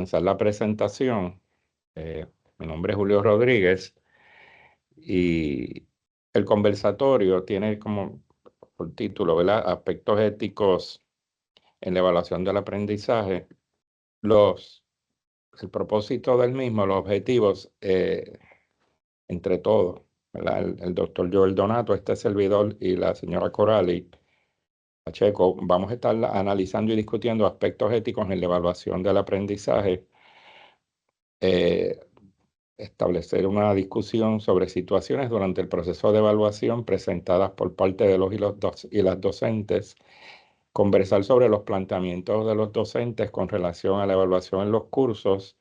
comenzar la presentación. Mi nombre es Julio Rodríguez y el conversatorio tiene como por título, ¿verdad? Aspectos éticos en la evaluación del aprendizaje. El propósito del mismo, los objetivos, entre todos, ¿verdad? El doctor Joel Donato, este servidor y la señora Corali Pacheco, vamos a estar analizando y discutiendo aspectos éticos en la evaluación del aprendizaje. Establecer una discusión sobre situaciones durante el proceso de evaluación presentadas por parte de los y las docentes, conversar sobre los planteamientos de los docentes con relación a la evaluación en los cursos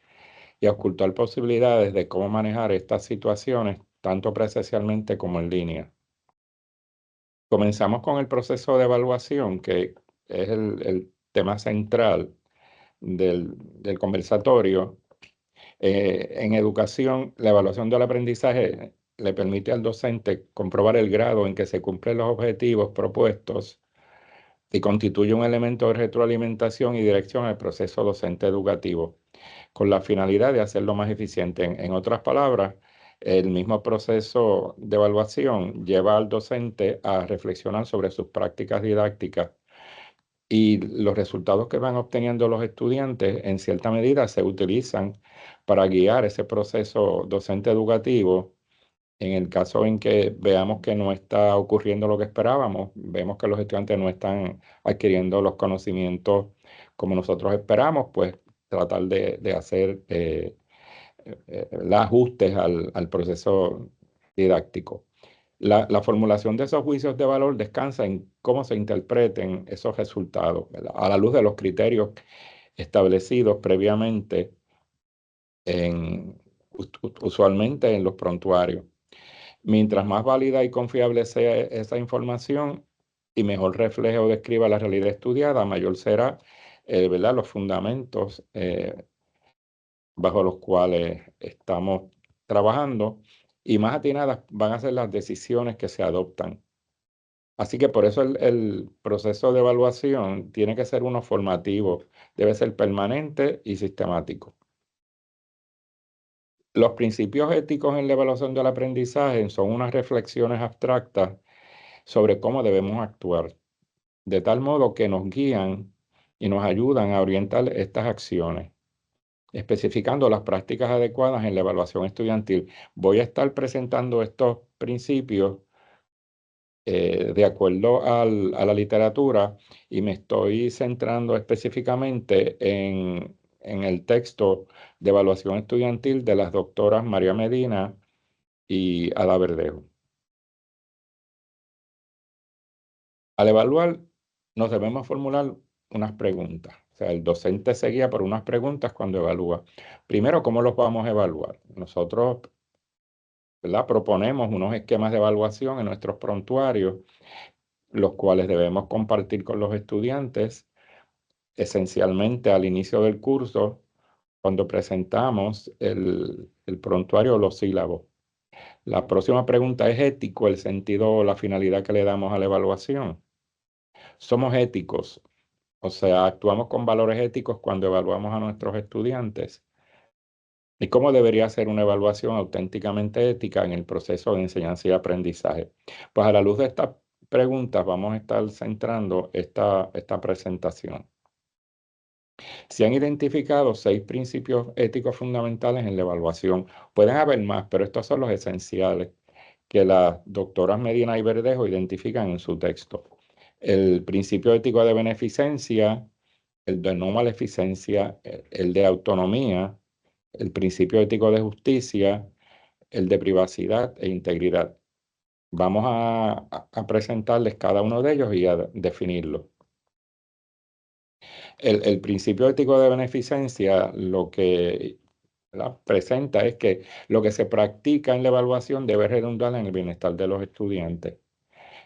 y ocultar posibilidades de cómo manejar estas situaciones, tanto presencialmente como en línea. Comenzamos con el proceso de evaluación, que es el tema central del conversatorio. En educación, la evaluación del aprendizaje le permite al docente comprobar el grado en que se cumplen los objetivos propuestos y constituye un elemento de retroalimentación y dirección al proceso docente educativo, con la finalidad de hacerlo más eficiente. En otras palabras, el mismo proceso de evaluación lleva al docente a reflexionar sobre sus prácticas didácticas y los resultados que van obteniendo los estudiantes en cierta medida se utilizan para guiar ese proceso docente educativo. En el caso en que veamos que no está ocurriendo lo que esperábamos, vemos que los estudiantes no están adquiriendo los conocimientos como nosotros esperamos, pues tratar de hacer los ajustes al proceso didáctico. La formulación de esos juicios de valor descansa en cómo se interpreten esos resultados, ¿verdad? A la luz de los criterios establecidos previamente, usualmente en los prontuarios. Mientras más válida y confiable sea esa información y mejor refleje o describa la realidad estudiada, mayor será, ¿verdad?, los fundamentos bajo los cuales estamos trabajando y más atinadas van a ser las decisiones que se adoptan. Así que por eso el proceso de evaluación tiene que ser uno formativo, debe ser permanente y sistemático. Los principios éticos en la evaluación del aprendizaje son unas reflexiones abstractas sobre cómo debemos actuar, de tal modo que nos guían y nos ayudan a orientar estas acciones, especificando las prácticas adecuadas en la evaluación estudiantil. Voy a estar presentando estos principios de acuerdo a la literatura y me estoy centrando específicamente en el texto de evaluación estudiantil de las doctoras María Medina y Ada Verdejo. Al evaluar, nos debemos formular unas preguntas. O sea, el docente se guía por unas preguntas cuando evalúa. Primero, ¿cómo los vamos a evaluar? Nosotros, ¿verdad?, proponemos unos esquemas de evaluación en nuestros prontuarios, los cuales debemos compartir con los estudiantes esencialmente al inicio del curso, cuando presentamos el prontuario o los sílabos. La próxima pregunta es ético, el sentido o la finalidad que le damos a la evaluación. Somos éticos, o sea, actuamos con valores éticos cuando evaluamos a nuestros estudiantes. ¿Y cómo debería ser una evaluación auténticamente ética en el proceso de enseñanza y aprendizaje? Pues a la luz de estas preguntas vamos a estar centrando esta presentación. Se han identificado 6 principios éticos fundamentales en la evaluación. Pueden haber más, pero estos son los esenciales que las doctoras Medina y Verdejo identifican en su texto. El principio ético de beneficencia, el de no maleficencia, el de autonomía, el principio ético de justicia, el de privacidad e integridad. Vamos a presentarles cada uno de ellos y a definirlo. El principio ético de beneficencia lo que presenta es que lo que se practica en la evaluación debe redundar en el bienestar de los estudiantes.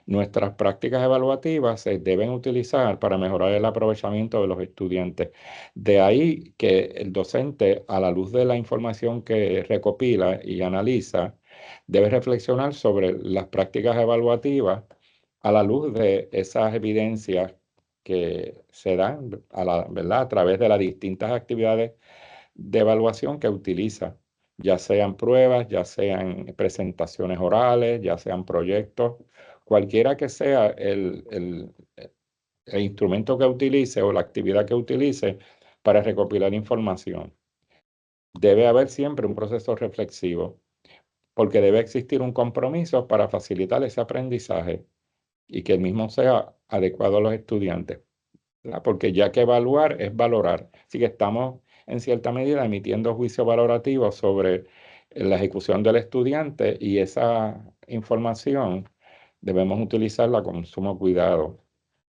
Nuestras prácticas evaluativas se deben utilizar para mejorar el aprovechamiento de los estudiantes. De ahí que el docente, a la luz de la información que recopila y analiza, debe reflexionar sobre las prácticas evaluativas a la luz de esas evidencias que se dan ¿verdad?, a través de las distintas actividades de evaluación que utiliza, ya sean pruebas, ya sean presentaciones orales, ya sean proyectos, cualquiera que sea el instrumento que utilice o la actividad que utilice para recopilar información. Debe haber siempre un proceso reflexivo, porque debe existir un compromiso para facilitar ese aprendizaje y que el mismo sea adecuado a los estudiantes, ¿verdad? Porque ya que evaluar es valorar. Así que estamos en cierta medida emitiendo juicio valorativo sobre la ejecución del estudiante y esa información debemos utilizarla con sumo cuidado,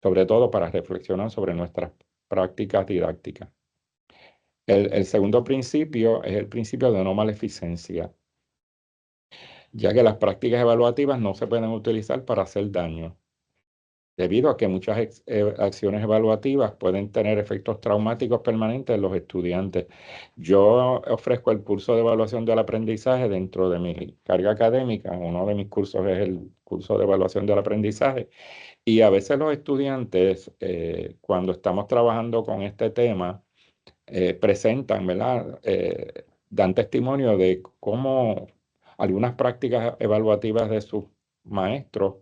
sobre todo para reflexionar sobre nuestras prácticas didácticas. El segundo principio es el principio de no maleficencia, ya que las prácticas evaluativas no se pueden utilizar para hacer daño, debido a que muchas acciones evaluativas pueden tener efectos traumáticos permanentes en los estudiantes. Yo ofrezco el curso de evaluación del aprendizaje dentro de mi carga académica. Uno de mis cursos es el curso de evaluación del aprendizaje. Y a veces los estudiantes, cuando estamos trabajando con este tema, presentan, ¿verdad? Dan testimonio de cómo algunas prácticas evaluativas de sus maestros,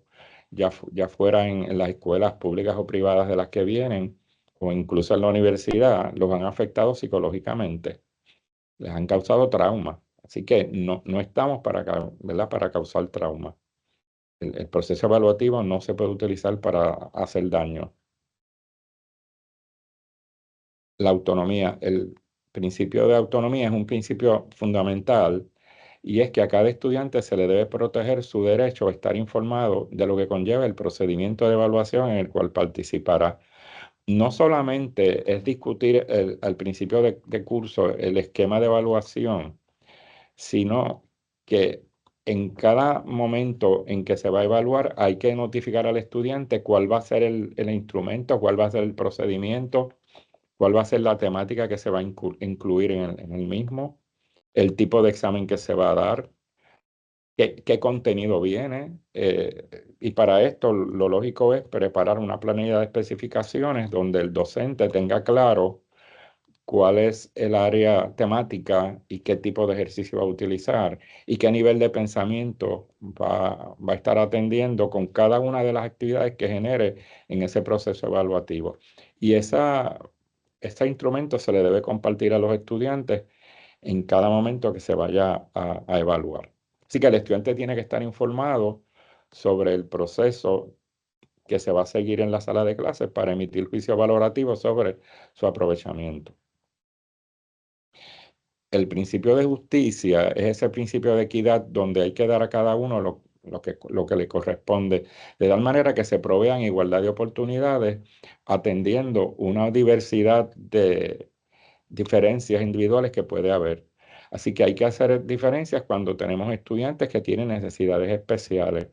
ya fuera en las escuelas públicas o privadas de las que vienen, o incluso en la universidad, los han afectado psicológicamente, les han causado trauma. Así que no estamos ¿verdad? Para causar trauma. El proceso evaluativo no se puede utilizar para hacer daño. La autonomía, el principio de autonomía es un principio fundamental y es que a cada estudiante se le debe proteger su derecho a estar informado de lo que conlleva el procedimiento de evaluación en el cual participará. No solamente es discutir al principio de curso el esquema de evaluación, sino que en cada momento en que se va a evaluar hay que notificar al estudiante cuál va a ser el instrumento, cuál va a ser el procedimiento, cuál va a ser la temática que se va a incluir en el mismo, el tipo de examen que se va a dar, qué contenido viene. Y para esto lo lógico es preparar una planilla de especificaciones donde el docente tenga claro cuál es el área temática y qué tipo de ejercicio va a utilizar y qué nivel de pensamiento va a estar atendiendo con cada una de las actividades que genere en ese proceso evaluativo. Y ese instrumento se le debe compartir a los estudiantes en cada momento que se vaya a evaluar. Así que el estudiante tiene que estar informado sobre el proceso que se va a seguir en la sala de clases para emitir juicio valorativo sobre su aprovechamiento. El principio de justicia es ese principio de equidad donde hay que dar a cada uno lo que le corresponde, de tal manera que se provean igualdad de oportunidades, atendiendo una diversidad de diferencias individuales que puede haber. Así que hay que hacer diferencias cuando tenemos estudiantes que tienen necesidades especiales,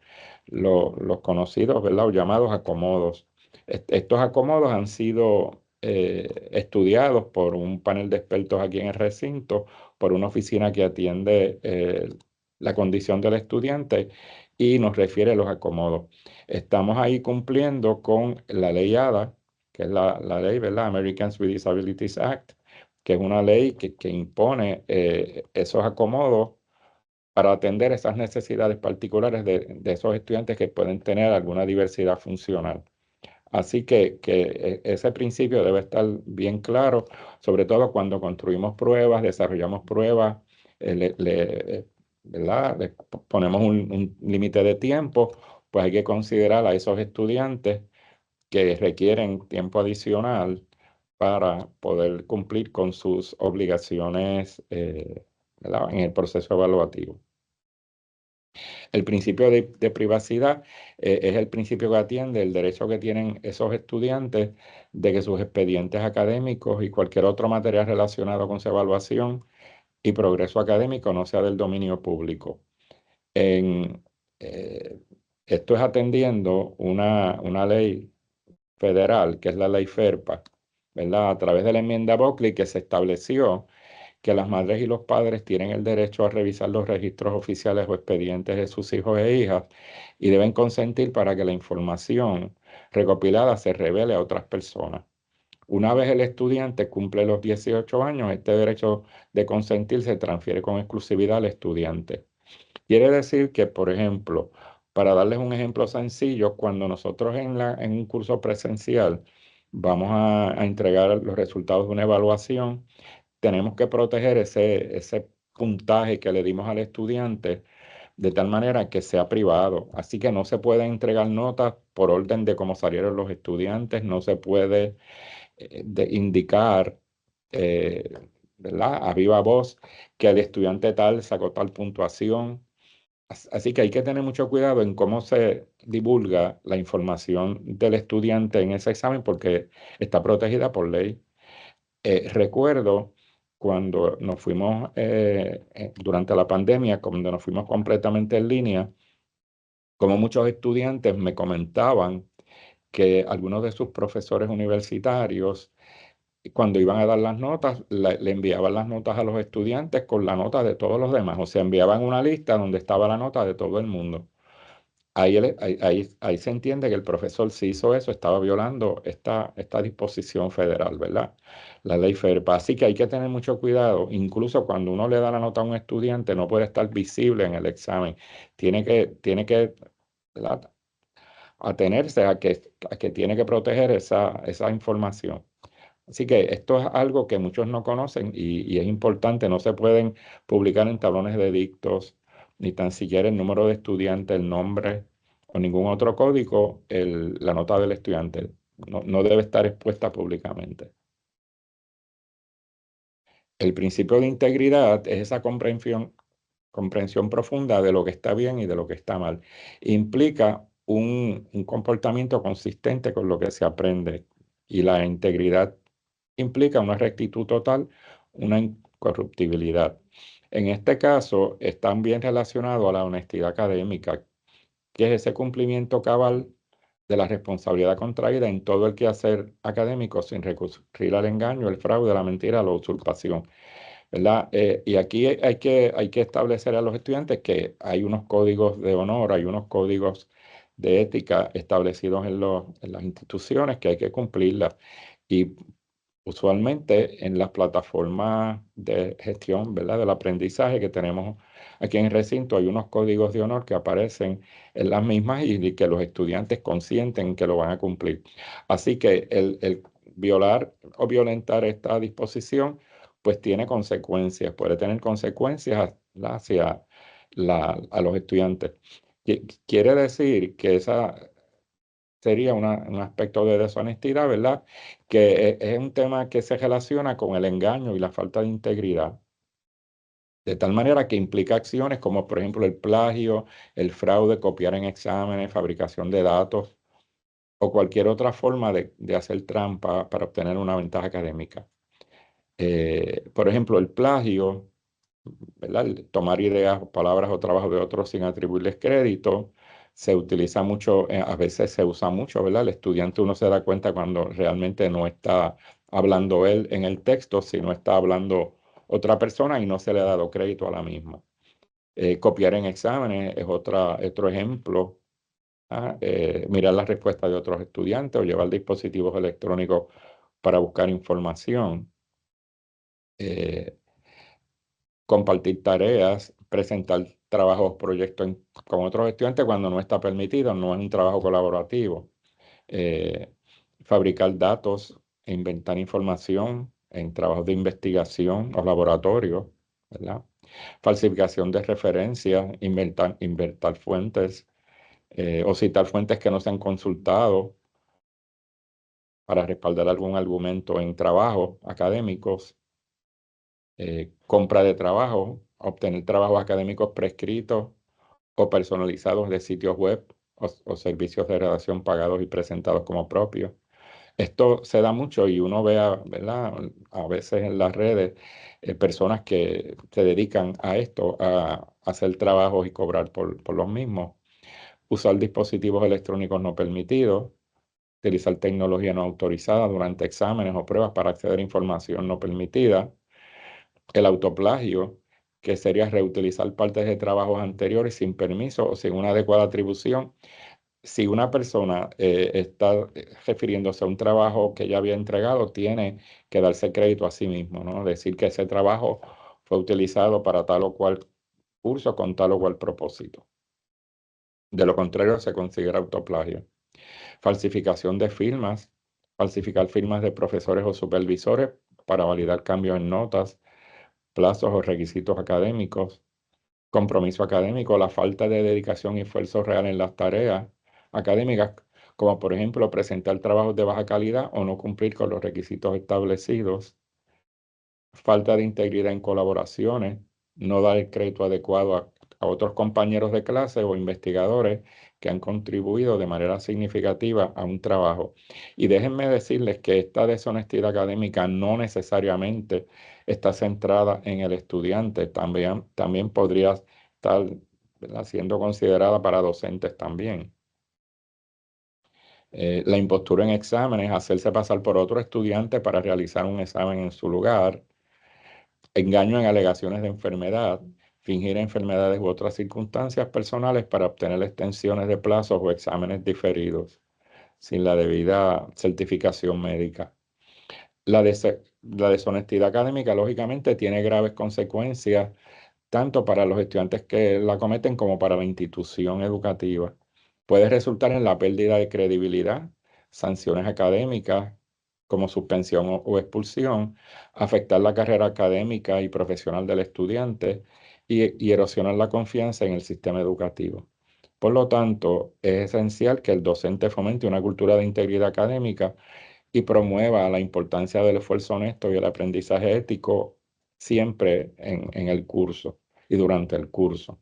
los conocidos, ¿verdad? O llamados acomodos. Estos acomodos han sido estudiados por un panel de expertos aquí en el recinto, por una oficina que atiende la condición del estudiante y nos refiere a los acomodos. Estamos ahí cumpliendo con la ley ADA, que es la ley, ¿verdad? Americans with Disabilities Act, que es una ley que impone esos acomodos para atender esas necesidades particulares de esos estudiantes que pueden tener alguna diversidad funcional. Así que ese principio debe estar bien claro, sobre todo cuando construimos pruebas, desarrollamos pruebas, ¿verdad? Le ponemos un límite de tiempo, pues hay que considerar a esos estudiantes que requieren tiempo adicional para poder cumplir con sus obligaciones, ¿verdad? En el proceso evaluativo. El principio de privacidad es el principio que atiende el derecho que tienen esos estudiantes de que sus expedientes académicos y cualquier otro material relacionado con su evaluación y progreso académico no sea del dominio público. En, eh, Esto es atendiendo una ley federal, que es la ley FERPA, ¿verdad? A través de la enmienda Buckley que se estableció que las madres y los padres tienen el derecho a revisar los registros oficiales o expedientes de sus hijos e hijas y deben consentir para que la información recopilada se revele a otras personas. Una vez el estudiante cumple los 18 años, este derecho de consentir se transfiere con exclusividad al estudiante. Quiere decir que, por ejemplo, para darles un ejemplo sencillo, cuando nosotros en un curso presencial vamos a entregar los resultados de una evaluación, tenemos que proteger ese puntaje que le dimos al estudiante de tal manera que sea privado. Así que no se pueden entregar notas por orden de cómo salieron los estudiantes, no se puede indicar, eh, ¿verdad? A viva voz que el estudiante tal sacó tal puntuación. Así que hay que tener mucho cuidado en cómo se divulga la información del estudiante en ese examen porque está protegida por ley. Recuerdo cuando nos fuimos durante la pandemia, cuando nos fuimos completamente en línea, como muchos estudiantes me comentaban que algunos de sus profesores universitarios, cuando iban a dar las notas, le enviaban las notas a los estudiantes con la nota de todos los demás. O sea, enviaban una lista donde estaba la nota de todo el mundo. Ahí se entiende que el profesor, si hizo eso, estaba violando esta disposición federal, ¿verdad? La ley FERPA. Así que hay que tener mucho cuidado. Incluso cuando uno le da la nota a un estudiante, no puede estar visible en el examen. Tiene que, ¿verdad?, atenerse a que tiene que proteger esa información. Así que esto es algo que muchos no conocen y es importante, no se pueden publicar en tablones de dictos, ni tan siquiera el número de estudiante, el nombre o ningún otro código, la nota del estudiante. No debe estar expuesta públicamente. El principio de integridad es esa comprensión profunda de lo que está bien y de lo que está mal. Implica un comportamiento consistente con lo que se aprende y la integridad implica una rectitud total, una incorruptibilidad. En este caso, están bien relacionados a la honestidad académica, que es ese cumplimiento cabal de la responsabilidad contraída en todo el quehacer académico sin recurrir al engaño, el fraude, la mentira, la usurpación. ¿Verdad? Y aquí hay que establecer a los estudiantes que hay unos códigos de honor, hay unos códigos de ética establecidos en las instituciones que hay que cumplirlas. Y usualmente en las plataformas de gestión, ¿verdad?, del aprendizaje que tenemos aquí en el recinto, hay unos códigos de honor que aparecen en las mismas y que los estudiantes consienten que lo van a cumplir. Así que el violar o violentar esta disposición, pues tiene consecuencias, puede tener consecuencias, ¿verdad?, hacia a los estudiantes. Quiere decir que esa sería un aspecto de deshonestidad, ¿verdad? Que es un tema que se relaciona con el engaño y la falta de integridad, de tal manera que implica acciones como, por ejemplo, el plagio, el fraude, copiar en exámenes, fabricación de datos o cualquier otra forma de hacer trampa para obtener una ventaja académica. Por ejemplo, el plagio, ¿verdad? El tomar ideas, palabras o trabajos de otros sin atribuirles crédito, se utiliza mucho, a veces se usa mucho, ¿verdad? El estudiante uno se da cuenta cuando realmente no está hablando él en el texto, sino está hablando otra persona y no se le ha dado crédito a la misma. Copiar en exámenes es otro ejemplo. Mirar las respuestas de otros estudiantes o llevar dispositivos electrónicos para buscar información. Eh, Compartir tareas, presentar trabajos, proyectos con otros estudiantes cuando no está permitido, no es un trabajo colaborativo. Eh, Fabricar datos e inventar información en trabajos de investigación o laboratorio, ¿verdad? Falsificación de referencias, inventar fuentes o citar fuentes que no se han consultado para respaldar algún argumento en trabajos académicos. Compra de trabajo, obtener trabajos académicos prescritos o personalizados de sitios web o servicios de redacción pagados y presentados como propios. Esto se da mucho y uno ve, ¿verdad?, a veces en las redes personas que se dedican a esto, a hacer trabajos y cobrar por los mismos. Usar dispositivos electrónicos no permitidos, utilizar tecnología no autorizada durante exámenes o pruebas para acceder a información no permitida. El autoplagio, que sería reutilizar partes de trabajos anteriores sin permiso o sin una adecuada atribución. si una persona está refiriéndose a un trabajo que ya había entregado, tiene que darse crédito a sí mismo, ¿no? Decir que ese trabajo fue utilizado para tal o cual curso con tal o cual propósito. De lo contrario, se considera autoplagio. Falsificación de firmas, falsificar firmas de profesores o supervisores para validar cambios en notas, plazos o requisitos académicos, compromiso académico, la falta de dedicación y esfuerzo real en las tareas académicas, como por ejemplo presentar trabajos de baja calidad o no cumplir con los requisitos establecidos, falta de integridad en colaboraciones, no dar el crédito adecuado a otros compañeros de clase o investigadores que han contribuido de manera significativa a un trabajo. Y déjenme decirles que esta deshonestidad académica no necesariamente está centrada en el estudiante, también podría estar, ¿verdad?, siendo considerada para docentes también. La impostura en exámenes, hacerse pasar por otro estudiante para realizar un examen en su lugar, engaño en alegaciones de enfermedad, fingir enfermedades u otras circunstancias personales para obtener extensiones de plazos o exámenes diferidos sin la debida certificación médica. La deshonestidad académica, lógicamente, tiene graves consecuencias tanto para los estudiantes que la cometen como para la institución educativa. Puede resultar en la pérdida de credibilidad, sanciones académicas como suspensión o expulsión, afectar la carrera académica y profesional del estudiante y erosionar la confianza en el sistema educativo. Por lo tanto, es esencial que el docente fomente una cultura de integridad académica y promueva la importancia del esfuerzo honesto y el aprendizaje ético siempre en el curso y durante el curso.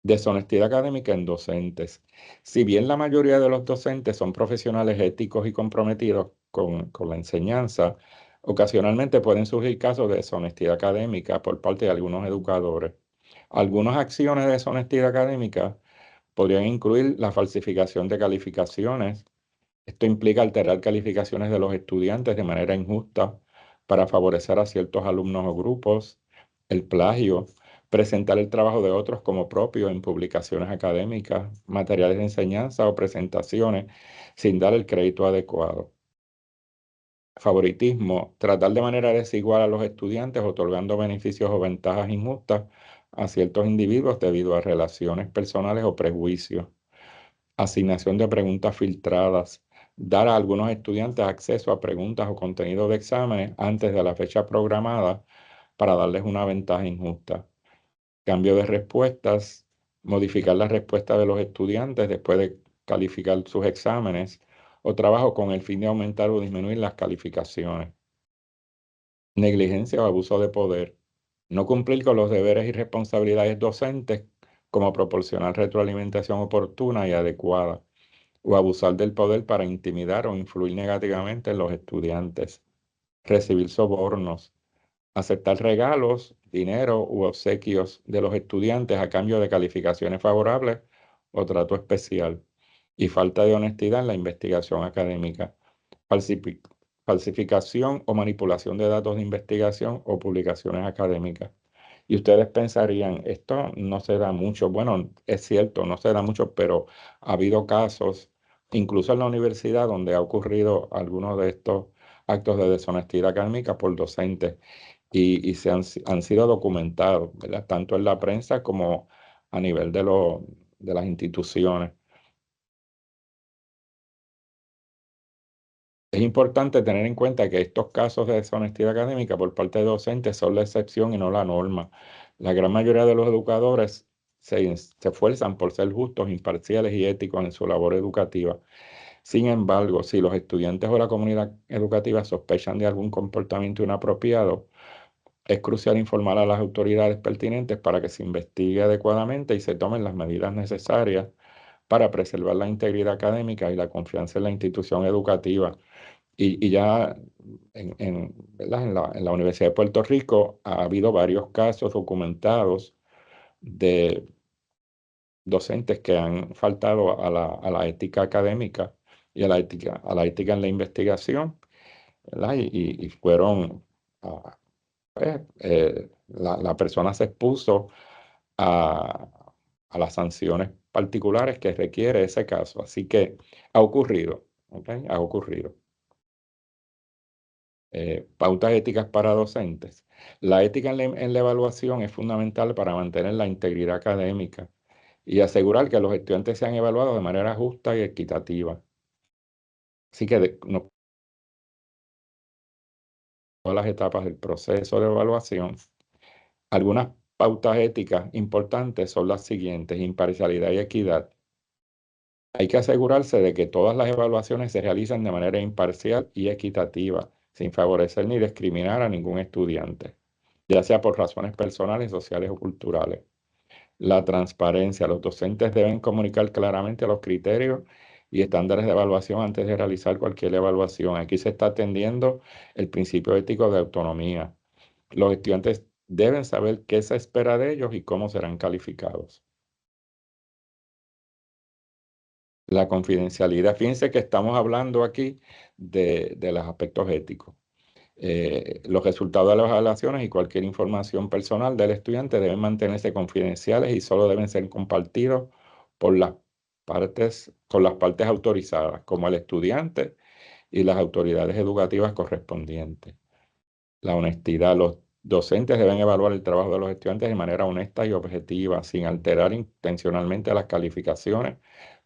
Deshonestidad académica en docentes. Si bien la mayoría de los docentes son profesionales éticos y comprometidos con la enseñanza, ocasionalmente pueden surgir casos de deshonestidad académica por parte de algunos educadores. Algunas acciones de deshonestidad académica podrían incluir la falsificación de calificaciones. Esto implica alterar calificaciones de los estudiantes de manera injusta para favorecer a ciertos alumnos o grupos, el plagio, presentar el trabajo de otros como propio en publicaciones académicas, materiales de enseñanza o presentaciones sin dar el crédito adecuado. Favoritismo, tratar de manera desigual a los estudiantes, otorgando beneficios o ventajas injustas a ciertos individuos debido a relaciones personales o prejuicios. Asignación de preguntas filtradas, dar a algunos estudiantes acceso a preguntas o contenido de exámenes antes de la fecha programada para darles una ventaja injusta. Cambio de respuestas, modificar la respuesta de los estudiantes después de calificar sus exámenes o trabajo con el fin de aumentar o disminuir las calificaciones. Negligencia o abuso de poder. No cumplir con los deberes y responsabilidades docentes como proporcionar retroalimentación oportuna y adecuada o abusar del poder para intimidar o influir negativamente en los estudiantes, recibir sobornos, aceptar regalos, dinero u obsequios de los estudiantes a cambio de calificaciones favorables o trato especial, y falta de honestidad en la investigación académica, falsifi- falsificación o manipulación de datos de investigación o publicaciones académicas. Y ustedes pensarían, esto no se da mucho. Bueno, es cierto, no se da mucho, pero ha habido casos, incluso en la universidad, donde ha ocurrido algunos de estos actos de deshonestidad académica por docentes y han sido documentados, ¿verdad? Tanto en la prensa como a nivel de las instituciones. Es importante tener en cuenta que estos casos de deshonestidad académica por parte de docentes son la excepción y no la norma. La gran mayoría de los educadores se esfuerzan por ser justos, imparciales y éticos en su labor educativa. Sin embargo, si los estudiantes o la comunidad educativa sospechan de algún comportamiento inapropiado, es crucial informar a las autoridades pertinentes para que se investigue adecuadamente y se tomen las medidas necesarias para preservar la integridad académica y la confianza en la institución educativa. Y ya ¿verdad?, en la Universidad de Puerto Rico ha habido varios casos documentados de docentes que han faltado a la ética académica y a la ética en la investigación, ¿verdad? Y fueron, pues, la persona se expuso a a las sanciones particulares que requiere ese caso. Así que ha ocurrido, ¿ok? Ha ocurrido. Pautas éticas para docentes. La ética en la evaluación es fundamental para mantener la integridad académica y asegurar que los estudiantes sean evaluados de manera justa y equitativa. Así que no todas las etapas del proceso de evaluación. Algunas pautas éticas importantes son las siguientes: imparcialidad y equidad. Hay que asegurarse de que todas las evaluaciones se realicen de manera imparcial y equitativa, sin favorecer ni discriminar a ningún estudiante, ya sea por razones personales, sociales o culturales. La transparencia. Los docentes deben comunicar claramente los criterios y estándares de evaluación antes de realizar cualquier evaluación. Aquí se está atendiendo el principio ético de autonomía. Los estudiantes deben saber qué se espera de ellos y cómo serán calificados. La confidencialidad. Fíjense que estamos hablando aquí de los aspectos éticos. Los resultados de las evaluaciones y cualquier información personal del estudiante deben mantenerse confidenciales y solo deben ser compartidos por las con las partes autorizadas, como el estudiante y las autoridades educativas correspondientes. La honestidad. Los docentes deben evaluar el trabajo de los estudiantes de manera honesta y objetiva, sin alterar intencionalmente las calificaciones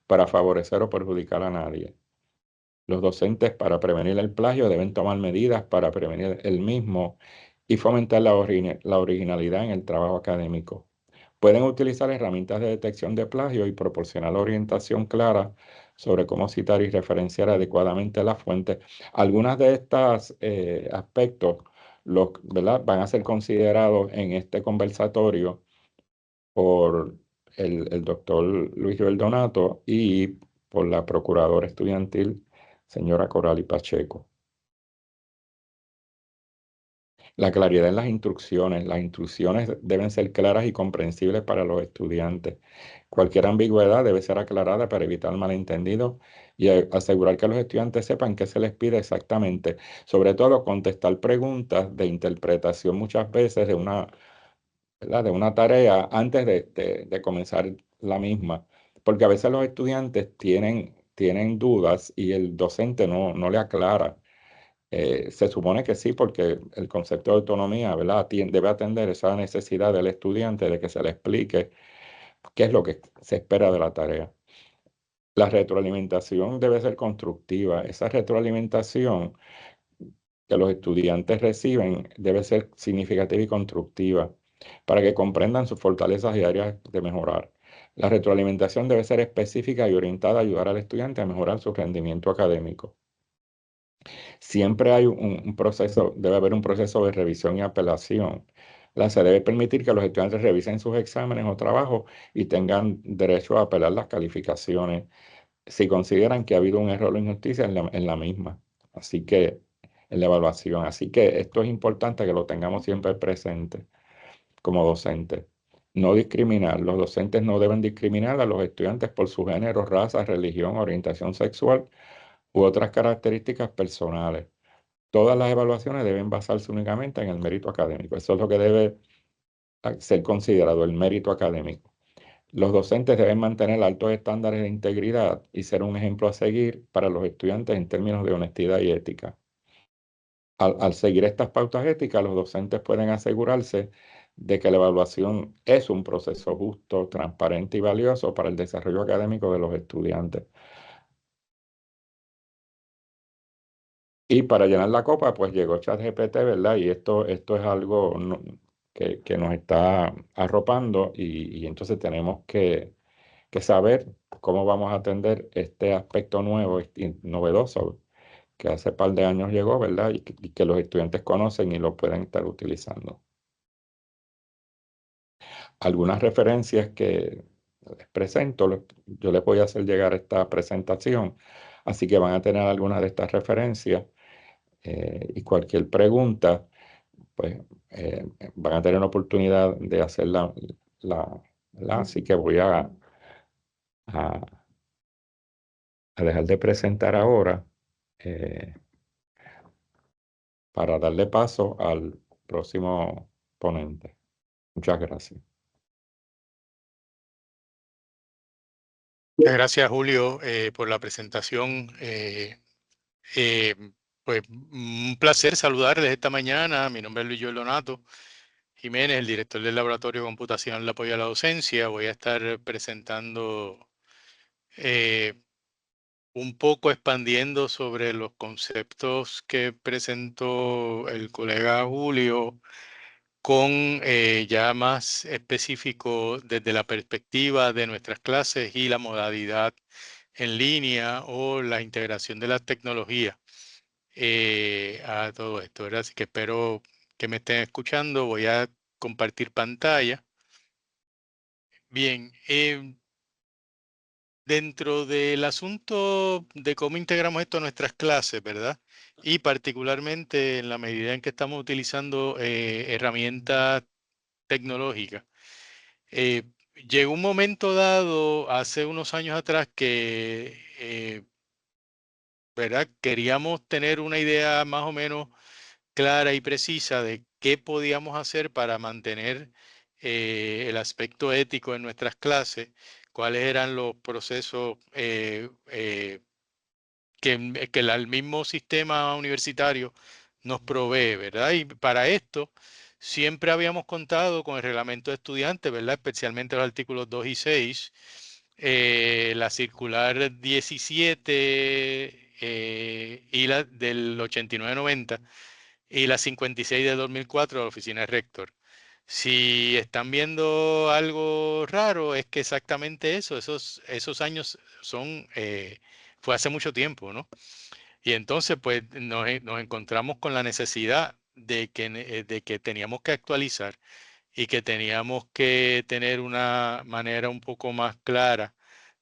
para favorecer o perjudicar a nadie. Los docentes, para prevenir el plagio, deben tomar medidas para prevenir el mismo y fomentar la originalidad en el trabajo académico. Pueden utilizar herramientas de detección de plagio y proporcionar orientación clara sobre cómo citar y referenciar adecuadamente las fuentes. Algunas de estos aspectos ¿verdad? Van a ser considerados en este conversatorio por el doctor Luis Joel Donato y por la procuradora estudiantil, señora Corali Pacheco. La claridad en las instrucciones. Las instrucciones deben ser claras y comprensibles para los estudiantes. Cualquier ambigüedad debe ser aclarada para evitar malentendidos y asegurar que los estudiantes sepan qué se les pide exactamente. Sobre todo, contestar preguntas de interpretación muchas veces de una, ¿verdad? De una tarea antes de comenzar la misma. Porque a veces los estudiantes tienen dudas y el docente no le aclara. Se supone que sí, porque el concepto de autonomía, ¿verdad? Debe atender esa necesidad del estudiante de que se le explique qué es lo que se espera de la tarea. La retroalimentación debe ser constructiva. Esa retroalimentación que los estudiantes reciben debe ser significativa y constructiva para que comprendan sus fortalezas y áreas de mejorar. La retroalimentación debe ser específica y orientada a ayudar al estudiante a mejorar su rendimiento académico. Siempre hay un proceso, debe haber un proceso de revisión y apelación. Se debe permitir que los estudiantes revisen sus exámenes o trabajos y tengan derecho a apelar las calificaciones si consideran que ha habido un error o injusticia en la misma. Así que, en la evaluación. Así que esto es importante que lo tengamos siempre presente como docentes. No discriminar. Los docentes no deben discriminar a los estudiantes por su género, raza, religión, orientación sexual u otras características personales. Todas las evaluaciones deben basarse únicamente en el mérito académico. Eso es lo que debe ser considerado, el mérito académico. Los docentes deben mantener altos estándares de integridad y ser un ejemplo a seguir para los estudiantes en términos de honestidad y ética. Al seguir estas pautas éticas, los docentes pueden asegurarse de que la evaluación es un proceso justo, transparente y valioso para el desarrollo académico de los estudiantes. Y para llenar la copa, pues llegó ChatGPT, ¿verdad? Y esto es algo que nos está arropando y entonces tenemos que saber cómo vamos a atender este aspecto nuevo y novedoso que hace par de años llegó, ¿verdad? Y que los estudiantes conocen y lo pueden estar utilizando. Algunas referencias que les presento, yo les voy a hacer llegar esta presentación, así que van a tener algunas de estas referencias y cualquier pregunta, pues van a tener la oportunidad de hacerla, ¿verdad? Así que voy a dejar de presentar ahora eh, para darle paso al próximo ponente. Muchas gracias. Muchas gracias, Julio, por la presentación. Eh, pues un placer saludarles esta mañana. Mi nombre es Luis Joel Donato Jiménez, el director del Laboratorio de Computación de Apoyo a la Docencia. Voy a estar presentando eh, un poco expandiendo sobre los conceptos que presentó el colega Julio con ya más específico desde la perspectiva de nuestras clases y la modalidad en línea o la integración de las tecnologías a todo esto, ¿verdad? Así que espero que me estén escuchando. Voy a compartir pantalla. Bien, dentro del asunto de cómo integramos esto a nuestras clases, ¿verdad? Y particularmente en la medida en que estamos utilizando herramientas tecnológicas. Llegó un momento dado, hace unos años atrás, que ¿verdad? Queríamos tener una idea más o menos clara y precisa de qué podíamos hacer para mantener el aspecto ético en nuestras clases, cuáles eran los procesos que el mismo sistema universitario nos provee, ¿verdad? Y para esto siempre habíamos contado con el reglamento de estudiantes, ¿verdad? Especialmente los artículos 2 y 6, la circular 17 y la del 8990 y la 56 de 2004 de la Oficina de Rector. Si están viendo algo raro, es que exactamente eso, esos años son, fue hace mucho tiempo, ¿no? Y entonces, pues, nos encontramos con la necesidad de que teníamos que actualizar y que teníamos que tener una manera un poco más clara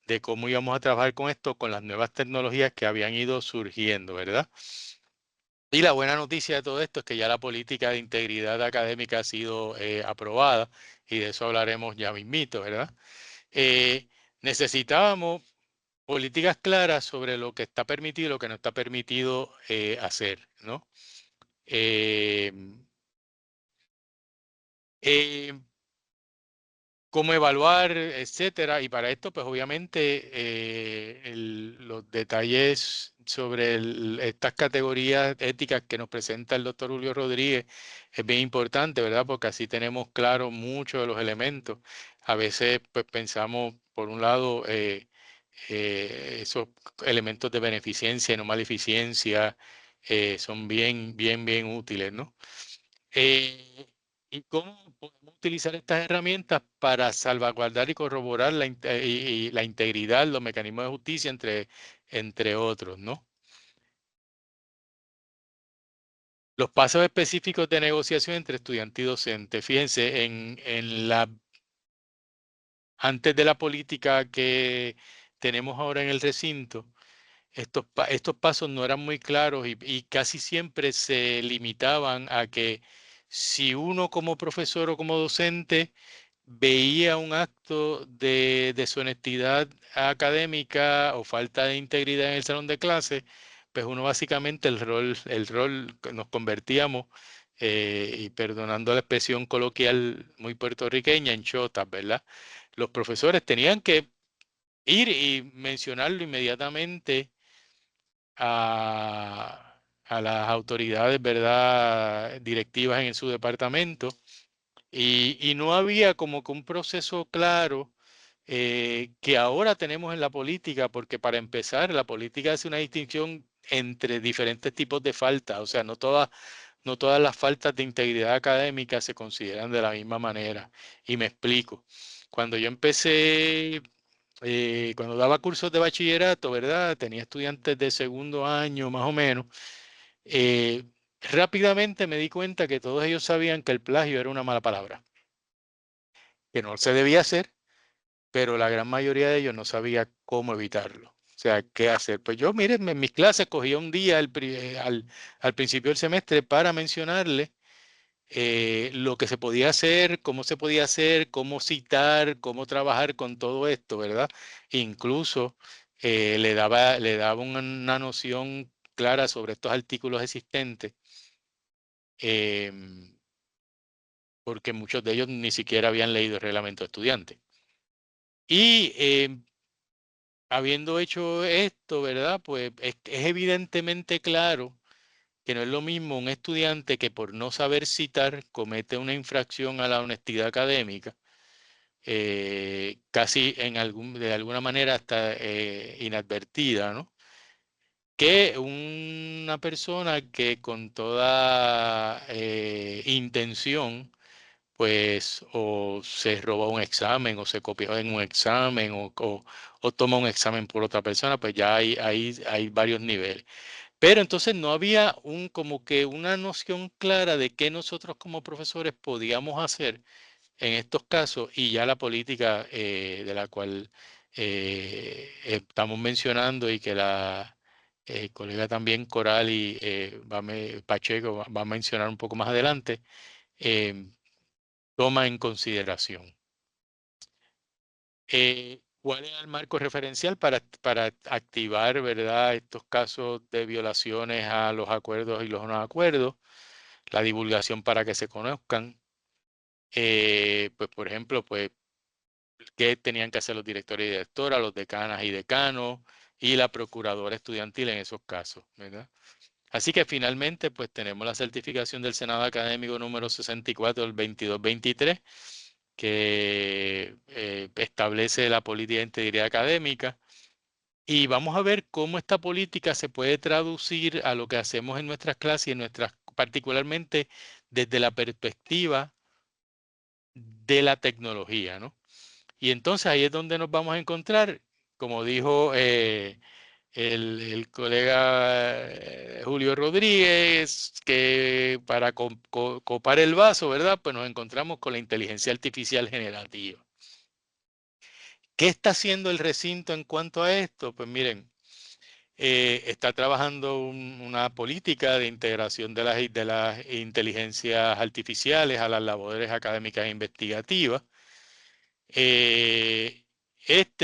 de cómo íbamos a trabajar con esto, con las nuevas tecnologías que habían ido surgiendo, ¿verdad? Y la buena noticia de todo esto es que ya la política de integridad académica ha sido aprobada y de eso hablaremos ya mismito, ¿verdad? Eh, necesitábamos políticas claras sobre lo que está permitido y lo que no está permitido hacer, ¿no? Eh, eh, cómo evaluar, etcétera. Y para esto, pues obviamente los detalles sobre estas categorías éticas que nos presenta el doctor Julio Rodríguez es bien importante, ¿verdad? Porque así tenemos claro muchos de los elementos. A veces, pues pensamos, por un lado, esos elementos de beneficencia y no maleficencia son bien útiles, ¿no? Eh, ¿Y cómo podemos utilizar estas herramientas para salvaguardar y corroborar y la integridad, los mecanismos de justicia, entre otros, ¿no? Los pasos específicos de negociación entre estudiante y docente. Fíjense, antes de la política que tenemos ahora en el recinto, estos pasos no eran muy claros y casi siempre se limitaban a que si uno como profesor o como docente veía un acto de deshonestidad académica o falta de integridad en el salón de clase, pues uno básicamente el rol que nos convertíamos, y perdonando la expresión coloquial muy puertorriqueña, en chotas, ¿verdad? Los profesores tenían que ir y mencionarlo inmediatamente a las autoridades, ¿verdad?, directivas en su departamento y no había como que un proceso claro que ahora tenemos en la política, porque para empezar, la política hace una distinción entre diferentes tipos de faltas, o sea, no todas las faltas de integridad académica se consideran de la misma manera. Y me explico. Cuando yo empecé, cuando daba cursos de bachillerato, ¿verdad? Tenía estudiantes de segundo año, más o menos. eh, rápidamente me di cuenta que todos ellos sabían que el plagio era una mala palabra, que no se debía hacer, pero la gran mayoría de ellos no sabía cómo evitarlo. O sea, ¿qué hacer? Pues yo, miren, en mis clases cogía un día al principio del semestre para mencionarle lo que se podía hacer, cómo se podía hacer, cómo citar, cómo trabajar con todo esto, ¿verdad? Incluso le daba una noción clara sobre estos artículos existentes, em, porque muchos de ellos ni siquiera habían leído el reglamento de estudiantes. Y habiendo hecho esto, ¿verdad? Pues es evidentemente claro que no es lo mismo un estudiante que por no saber citar comete una infracción a la honestidad académica, casi de alguna manera hasta inadvertida, ¿no? Que una persona que con toda intención, pues, o se roba un examen, o se copió en un examen, o toma un examen por otra persona, pues ya hay varios niveles. Pero entonces no había como que una noción clara de qué nosotros como profesores podíamos hacer en estos casos, y ya la política de la cual estamos mencionando y que la colega también Coral y Pacheco va a mencionar un poco más adelante, eh, toma en consideración. ¿Cuál es el marco referencial para activar, ¿verdad?, estos casos de violaciones a los acuerdos y los no acuerdos? La divulgación para que se conozcan. Pues, por ejemplo, pues, qué tenían que hacer los directores y directoras, los decanas y decanos, y la procuradora estudiantil en esos casos, ¿verdad? Así que finalmente, pues tenemos la certificación del Senado Académico número 64 del 22-23, que establece la política de integridad académica. Y vamos a ver cómo esta política se puede traducir a lo que hacemos en nuestras clases y particularmente desde la perspectiva de la tecnología, ¿no? Y entonces ahí es donde nos vamos a encontrar, como dijo el colega Julio Rodríguez, que para copar el vaso, ¿verdad? Pues nos encontramos con la inteligencia artificial generativa. ¿Qué está haciendo el recinto en cuanto a esto? Pues miren, está trabajando una política de integración de las inteligencias artificiales a las labores académicas e investigativas.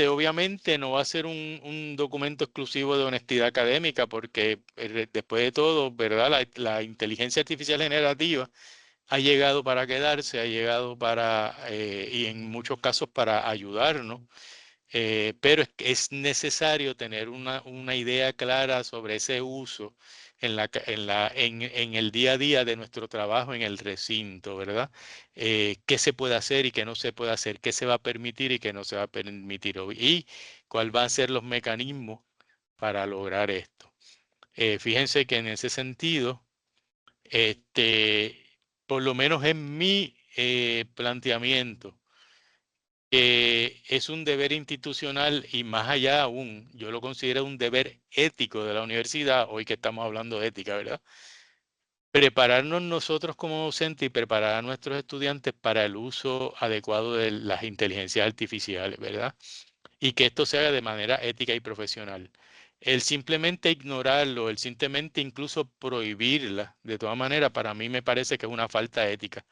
Obviamente no va a ser un documento exclusivo de honestidad académica porque después de todo, ¿verdad? La inteligencia artificial generativa ha llegado para quedarse, ha llegado y en muchos casos para ayudarnos. Pero es necesario tener una idea clara sobre ese uso en el día a día de nuestro trabajo en el recinto, ¿verdad? ¿Qué se puede hacer y qué no se puede hacer? ¿Qué se va a permitir y qué no se va a permitir? Y cuáles van a ser los mecanismos para lograr esto. Fíjense que en ese sentido, este, por lo menos en mi planteamiento, es un deber institucional y más allá aún, yo lo considero un deber ético de la universidad, hoy que estamos hablando de ética, ¿verdad? Prepararnos nosotros como docentes y preparar a nuestros estudiantes para el uso adecuado de las inteligencias artificiales, ¿verdad? Y que esto se haga de manera ética y profesional. El simplemente ignorarlo, el simplemente incluso prohibirla, de todas maneras, para mí me parece que es una falta ética.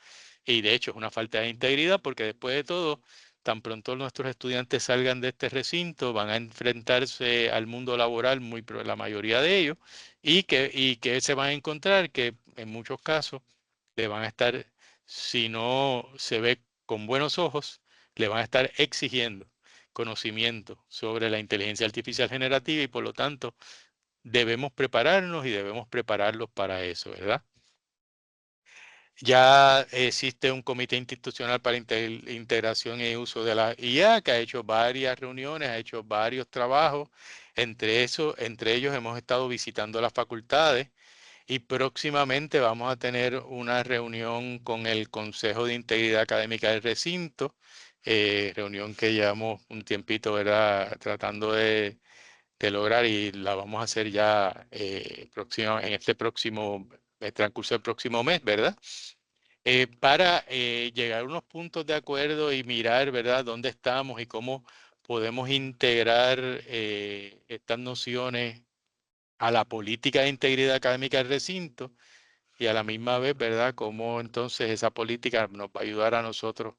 Y de hecho es una falta de integridad porque después de todo, tan pronto nuestros estudiantes salgan de este recinto, van a enfrentarse al mundo laboral, la mayoría de ellos, y que se van a encontrar que en muchos casos le van a estar, si no se ve con buenos ojos, le van a estar exigiendo conocimiento sobre la inteligencia artificial generativa y por lo tanto debemos prepararnos y debemos prepararlos para eso, ¿verdad? Ya existe un comité institucional para integración y uso de la IA que ha hecho varias reuniones, ha hecho varios trabajos. Entre ellos hemos estado visitando las facultades y próximamente vamos a tener una reunión con el Consejo de Integridad Académica del recinto, reunión que llevamos un tiempito, ¿verdad?, tratando de lograr y la vamos a hacer ya en este próximo, el transcurso del próximo mes, ¿verdad? Para llegar a unos puntos de acuerdo y mirar, ¿verdad?, dónde estamos y cómo podemos integrar estas nociones a la política de integridad académica del recinto y a la misma vez, ¿verdad?, cómo entonces esa política nos va a ayudar a nosotros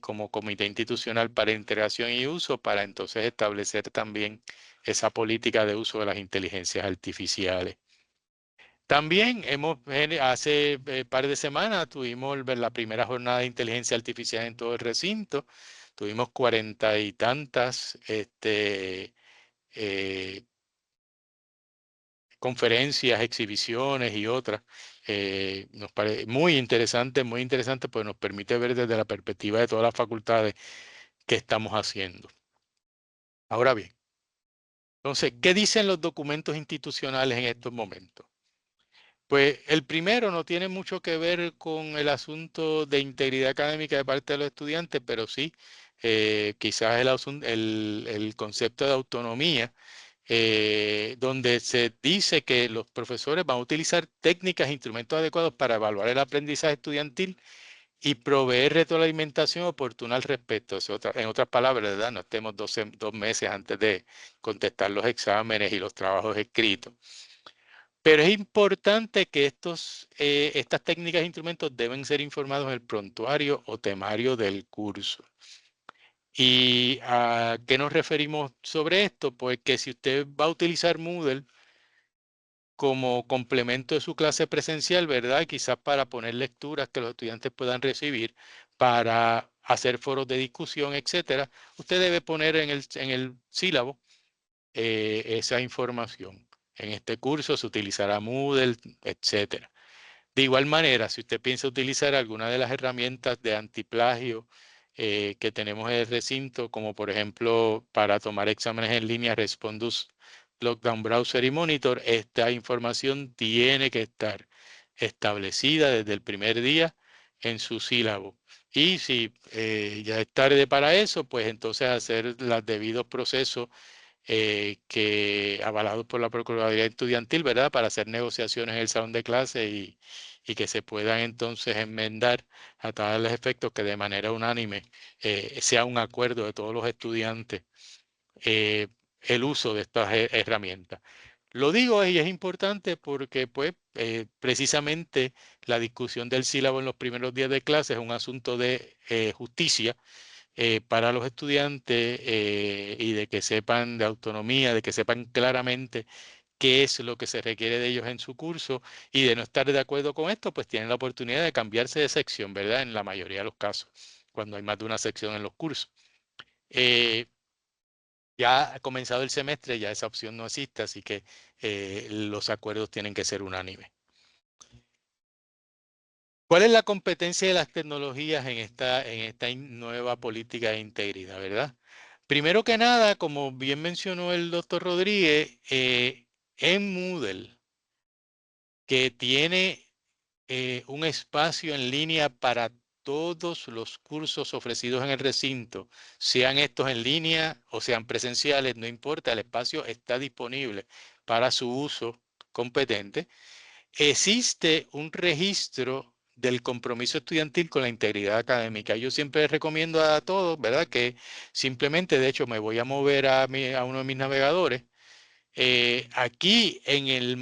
como comité institucional para integración y uso, para entonces establecer también esa política de uso de las inteligencias artificiales. También hace par de semanas tuvimos la primera jornada de inteligencia artificial en todo el recinto, tuvimos 40 y tantas conferencias, exhibiciones y otras. Nos parece muy interesante, pues nos permite ver desde la perspectiva de todas las facultades que estamos haciendo. Ahora bien, entonces, ¿qué dicen los documentos institucionales en estos momentos? Pues el primero no tiene mucho que ver con el asunto de integridad académica de parte de los estudiantes, pero sí, quizás el concepto de autonomía, donde se dice que los profesores van a utilizar técnicas e instrumentos adecuados para evaluar el aprendizaje estudiantil y proveer retroalimentación oportuna al respecto. En otras palabras, ¿verdad? No estemos 2 meses antes de contestar los exámenes y los trabajos escritos. Pero es importante que estas técnicas e instrumentos deben ser informados en el prontuario o temario del curso. ¿Y a qué nos referimos sobre esto? Pues que si usted va a utilizar Moodle como complemento de su clase presencial, ¿verdad? Quizás para poner lecturas que los estudiantes puedan recibir, para hacer foros de discusión, etcétera, usted debe poner en el sílabo esa información. En este curso se utilizará Moodle, etcétera. De igual manera, si usted piensa utilizar alguna de las herramientas de antiplagio que tenemos en el recinto, como por ejemplo para tomar exámenes en línea, Respondus, Lockdown Browser y Monitor, esta información tiene que estar establecida desde el primer día en su sílabo. Y si ya es tarde para eso, pues entonces hacer los debidos procesos avalados por la Procuraduría Estudiantil, ¿verdad? Para hacer negociaciones en el salón de clase y que se puedan entonces enmendar a tales efectos que de manera unánime sea un acuerdo de todos los estudiantes el uso de estas herramientas. Lo digo y es importante porque pues precisamente la discusión del sílabo en los primeros días de clase es un asunto de justicia para los estudiantes y de que sepan de autonomía, de que sepan claramente qué es lo que se requiere de ellos en su curso y de no estar de acuerdo con esto, pues tienen la oportunidad de cambiarse de sección, ¿verdad? En la mayoría de los casos, cuando hay más de una sección en los cursos. Ya ha comenzado el semestre, ya esa opción no existe, así que los acuerdos tienen que ser unánimes. ¿Cuál es la competencia de las tecnologías en esta nueva política de integridad, verdad? Primero que nada, como bien mencionó el doctor Rodríguez, en Moodle, que tiene un espacio en línea para todos los cursos ofrecidos en el recinto, sean estos en línea o sean presenciales, no importa, el espacio está disponible para su uso competente. Existe un registro del compromiso estudiantil con la integridad académica. Yo siempre recomiendo a todos, ¿verdad? Que simplemente, de hecho, me voy a mover a uno de mis navegadores. Aquí en el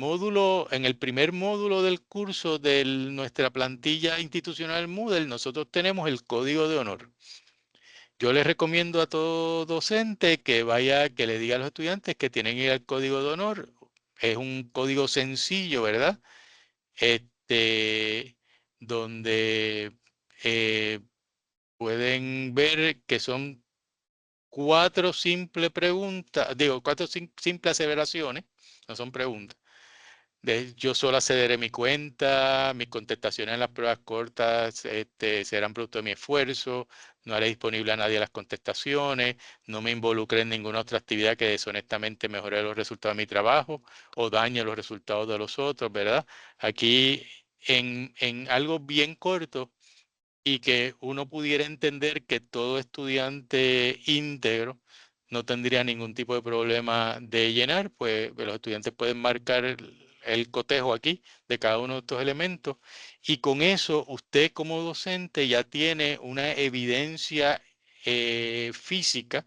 primer módulo del curso de nuestra plantilla institucional Moodle, nosotros tenemos el código de honor. Yo les recomiendo a todo docente que que le diga a los estudiantes que tienen que ir al código de honor. Es un código sencillo, ¿verdad? Donde pueden ver que son 4 simples preguntas, digo, 4 simples aseveraciones, no son preguntas. Yo solo accederé a mi cuenta, mis contestaciones en las pruebas cortas serán producto de mi esfuerzo, no haré disponible a nadie las contestaciones, no me involucré en ninguna otra actividad que deshonestamente mejore los resultados de mi trabajo o dañe los resultados de los otros, ¿verdad? Aquí en algo bien corto y que uno pudiera entender que todo estudiante íntegro no tendría ningún tipo de problema de llenar, pues los estudiantes pueden marcar el cotejo aquí de cada uno de estos elementos y con eso usted como docente ya tiene una evidencia física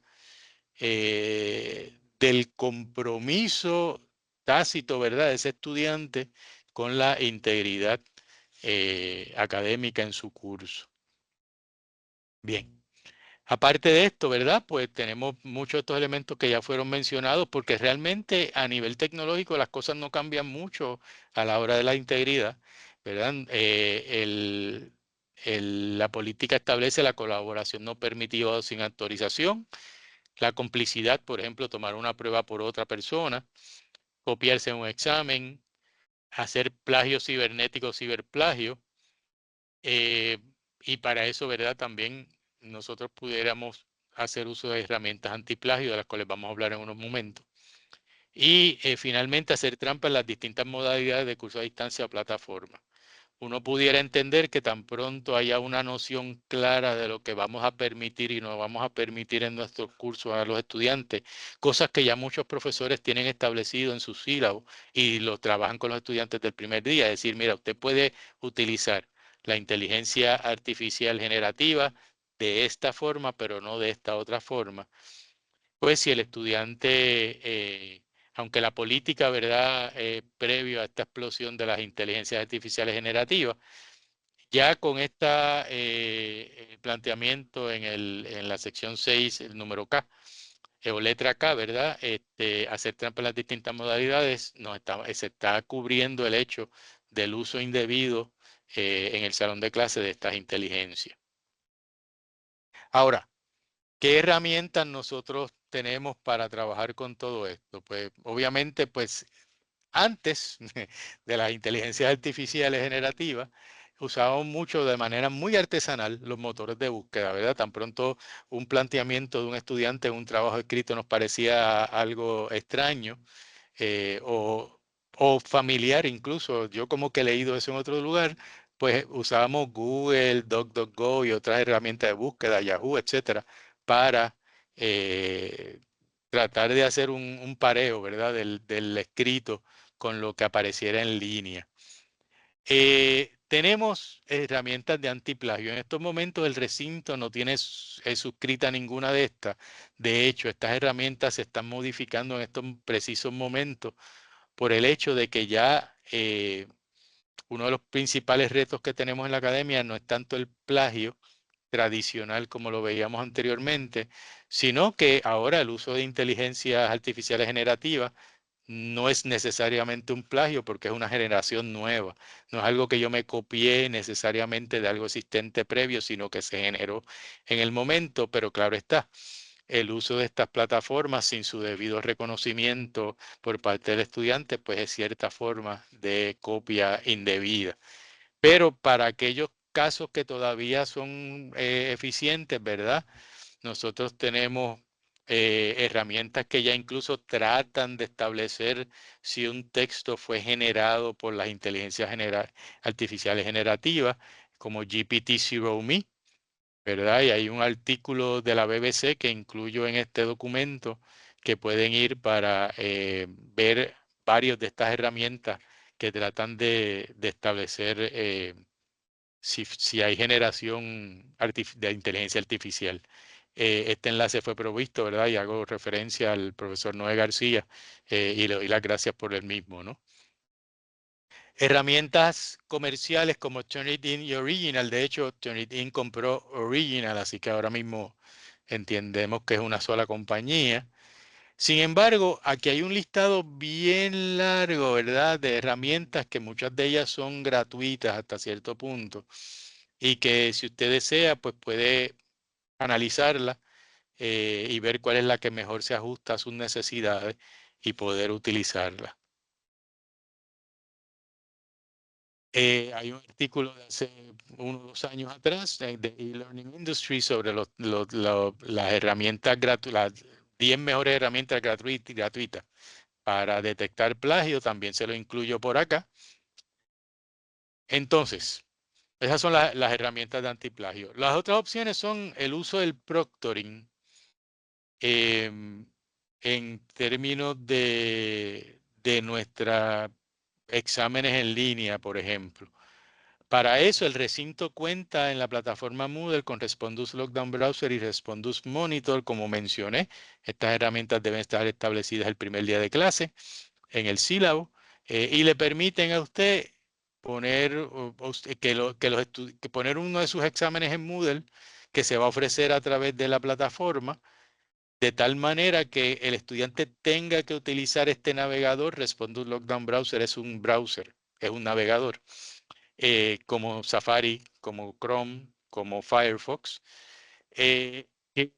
del compromiso tácito, ¿verdad?, de ese estudiante con la integridad académica en su curso. Bien. Aparte de esto, ¿verdad? Pues tenemos muchos de estos elementos que ya fueron mencionados porque realmente a nivel tecnológico las cosas no cambian mucho a la hora de la integridad, ¿verdad? La política establece la colaboración no permitida o sin autorización, la complicidad, por ejemplo, tomar una prueba por otra persona, copiarse un examen, hacer plagio cibernético o ciberplagio. Y para eso, ¿verdad? También nosotros pudiéramos hacer uso de herramientas antiplagio, de las cuales vamos a hablar en unos momentos. Y finalmente hacer trampa en las distintas modalidades de curso a distancia o plataforma. Uno pudiera entender que tan pronto haya una noción clara de lo que vamos a permitir y no vamos a permitir en nuestros cursos a los estudiantes, cosas que ya muchos profesores tienen establecido en sus sílabos y lo trabajan con los estudiantes del primer día. Es decir, mira, usted puede utilizar la inteligencia artificial generativa de esta forma, pero no de esta otra forma. Pues si el estudiante, aunque la política, ¿verdad?, previo a esta explosión de las inteligencias artificiales generativas, ya con este planteamiento en la sección 6, el número K, o letra K, ¿verdad? Hacer trampa en las distintas modalidades, se está cubriendo el hecho del uso indebido en el salón de clase de estas inteligencias. Ahora, ¿qué herramientas nosotros tenemos para trabajar con todo esto? Pues obviamente, pues antes de las inteligencias artificiales generativas, usábamos mucho de manera muy artesanal los motores de búsqueda, ¿verdad? Tan pronto un planteamiento de un estudiante en un trabajo escrito nos parecía algo extraño o familiar incluso, yo como que he leído eso en otro lugar, pues usábamos Google, DuckDuckGo y otras herramientas de búsqueda, Yahoo, etcétera, para tratar de hacer un pareo, ¿verdad? Del escrito con lo que apareciera en línea. Tenemos herramientas de antiplagio. En estos momentos el recinto no tiene suscrita ninguna de estas. De hecho, estas herramientas se están modificando en estos precisos momentos por el hecho de que ya uno de los principales retos que tenemos en la academia no es tanto el plagio tradicional como lo veíamos anteriormente, sino que ahora el uso de inteligencias artificiales generativas no es necesariamente un plagio porque es una generación nueva. No es algo que yo me copié necesariamente de algo existente previo, sino que se generó en el momento, pero claro está, el uso de estas plataformas sin su debido reconocimiento por parte del estudiante, pues es cierta forma de copia indebida. Pero para aquellos casos que todavía son eficientes, ¿verdad? Nosotros tenemos herramientas que ya incluso tratan de establecer si un texto fue generado por las inteligencias artificiales generativas, como GPT-0Me, ¿verdad? Y hay un artículo de la BBC que incluyo en este documento que pueden ir para ver varios de estas herramientas que tratan de establecer si hay generación de inteligencia artificial. Este enlace fue provisto, ¿verdad? Y hago referencia al profesor Noé García y le doy las gracias por el mismo, ¿no? Herramientas comerciales como Turnitin y Original. De hecho, Turnitin compró Original, así que ahora mismo entendemos que es una sola compañía. Sin embargo, aquí hay un listado bien largo, ¿verdad? De herramientas que muchas de ellas son gratuitas hasta cierto punto y que si usted desea, pues puede analizarla y ver cuál es la que mejor se ajusta a sus necesidades y poder utilizarla. Hay un artículo de hace 1 o 2 años atrás de e-learning industry sobre las herramientas gratuitas, las 10 mejores herramientas gratuitas para detectar plagio. También se lo incluyo por acá. Entonces, esas son las herramientas de antiplagio. Las otras opciones son el uso del proctoring en términos de nuestros exámenes en línea, por ejemplo. Para eso, el recinto cuenta en la plataforma Moodle con Respondus Lockdown Browser y Respondus Monitor. Como mencioné, estas herramientas deben estar establecidas el primer día de clase en el sílabo y le permiten a usted poner, que poner uno de sus exámenes en Moodle que se va a ofrecer a través de la plataforma, de tal manera que el estudiante tenga que utilizar este navegador. Respondus Lockdown Browser es un browser, es un navegador. como Safari, como Chrome, como Firefox. Eh, que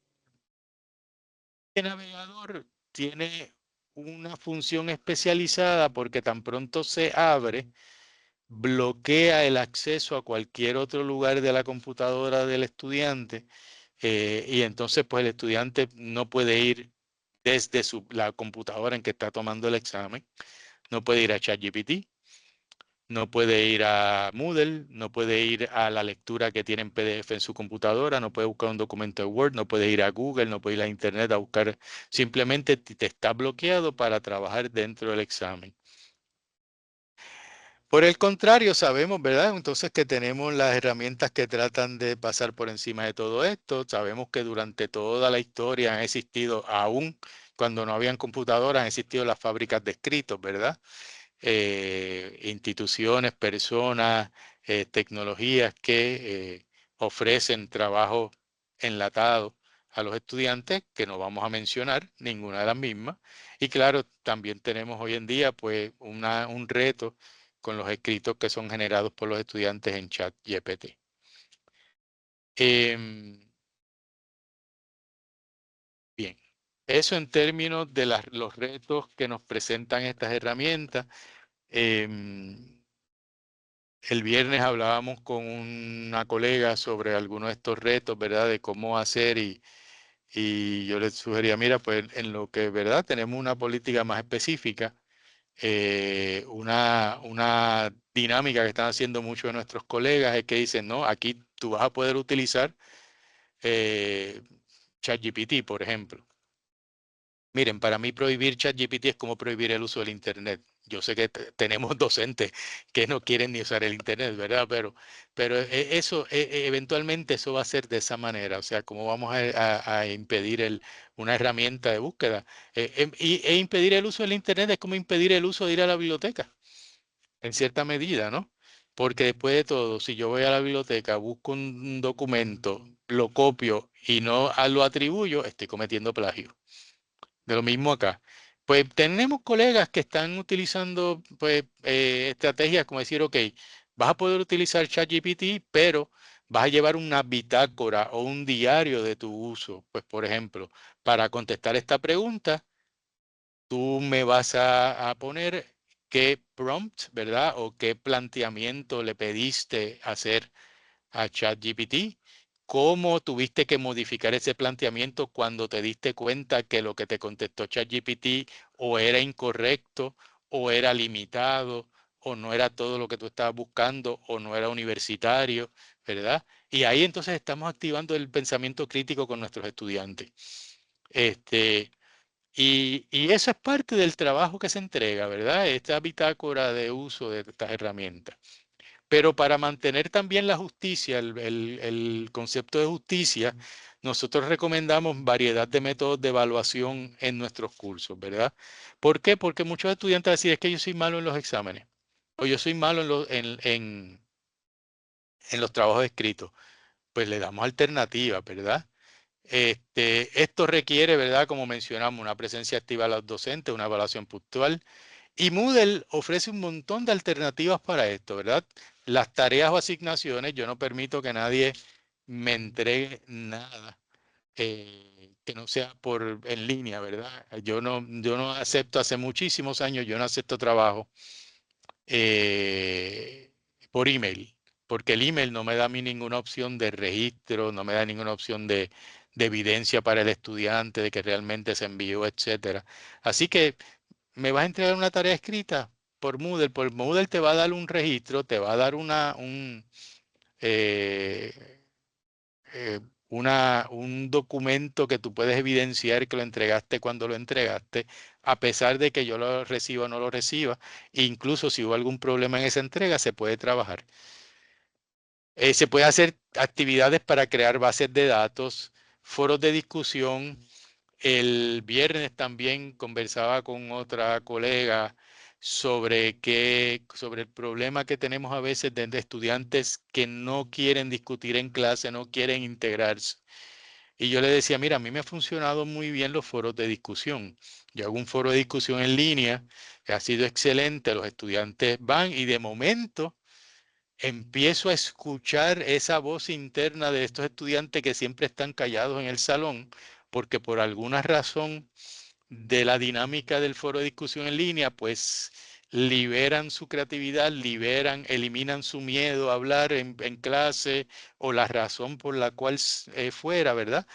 este navegador tiene una función especializada porque tan pronto se abre, bloquea el acceso a cualquier otro lugar de la computadora del estudiante, y entonces pues el estudiante no puede ir desde la computadora en que está tomando el examen, no puede ir a ChatGPT, no puede ir a Moodle, no puede ir a la lectura que tiene en PDF en su computadora, no puede buscar un documento de Word, no puede ir a Google, no puede ir a Internet a buscar, simplemente te está bloqueado para trabajar dentro del examen. Por el contrario, sabemos, ¿verdad? Entonces que tenemos las herramientas que tratan de pasar por encima de todo esto. Sabemos que durante toda la historia han existido, aún cuando no habían computadoras, han existido las fábricas de escritos, ¿verdad? Instituciones, personas, tecnologías que ofrecen trabajo enlatado a los estudiantes, que no vamos a mencionar ninguna de las mismas. Y claro, también tenemos hoy en día pues un reto con los escritos que son generados por los estudiantes en ChatGPT. Bien, eso en términos de los retos que nos presentan estas herramientas. El viernes hablábamos con una colega sobre algunos de estos retos, ¿verdad? De cómo hacer y yo le sugería, mira, pues en lo que, ¿verdad? Tenemos una política más específica, una dinámica que están haciendo muchos de nuestros colegas es que dicen, no, aquí tú vas a poder utilizar eh, ChatGPT, por ejemplo. Miren, para mí prohibir ChatGPT es como prohibir el uso del Internet. Yo sé que tenemos docentes que no quieren ni usar el Internet, ¿verdad? Pero eso, eventualmente eso va a ser de esa manera. O sea, ¿cómo vamos a impedir una herramienta de búsqueda? E impedir el uso del Internet es como impedir el uso de ir a la biblioteca, en cierta medida, ¿no? Porque después de todo, si yo voy a la biblioteca, busco un documento, lo copio y no lo atribuyo, estoy cometiendo plagio. De lo mismo acá. Pues tenemos colegas que están utilizando pues, estrategias como decir, ok, vas a poder utilizar ChatGPT, pero vas a llevar una bitácora o un diario de tu uso. Pues, por ejemplo, para contestar esta pregunta, tú me vas a poner qué prompt, ¿verdad? O qué planteamiento le pediste hacer a ChatGPT. ¿Cómo tuviste que modificar ese planteamiento cuando te diste cuenta que lo que te contestó ChatGPT o era incorrecto o era limitado o no era todo lo que tú estabas buscando o no era universitario, ¿verdad? Y ahí entonces estamos activando el pensamiento crítico con nuestros estudiantes. Este, y eso es parte del trabajo que se entrega, ¿verdad? Esta bitácora de uso de estas herramientas. Pero para mantener también la justicia, el concepto de justicia, nosotros recomendamos variedad de métodos de evaluación en nuestros cursos, ¿verdad? ¿Por qué? Porque muchos estudiantes deciden es que yo soy malo en los exámenes o yo soy malo en los trabajos escritos. Pues le damos alternativas, ¿verdad? Esto requiere, ¿verdad? Como mencionamos, una presencia activa de los docentes, una evaluación puntual. Y Moodle ofrece un montón de alternativas para esto, ¿verdad? Las tareas o asignaciones, yo no permito que nadie me entregue nada que no sea en línea, ¿verdad? Yo no acepto, hace muchísimos años, yo no acepto trabajo eh, por email, porque el email no me da a mí ninguna opción de registro, no me da ninguna opción de evidencia para el estudiante de que realmente se envió, etcétera. Así que me vas a entregar una tarea escrita por Moodle te va a dar un registro, te va a dar eh, eh, un documento que tú puedes evidenciar que lo entregaste cuando lo entregaste, a pesar de que yo lo reciba o no lo reciba. Incluso si hubo algún problema en esa entrega, se puede trabajar. Se puede hacer actividades para crear bases de datos, foros de discusión. El viernes también conversaba con otra colega sobre el problema que tenemos a veces de estudiantes que no quieren discutir en clase, no quieren integrarse. Y yo le decía, mira, a mí me ha funcionado muy bien los foros de discusión. Yo hago un foro de discusión en línea, que ha sido excelente, los estudiantes van y de momento empiezo a escuchar esa voz interna de estos estudiantes que siempre están callados en el salón, porque por alguna razón de la dinámica del foro de discusión en línea, pues liberan su creatividad, eliminan su miedo a hablar en clase o la razón por la cual fuera, ¿verdad?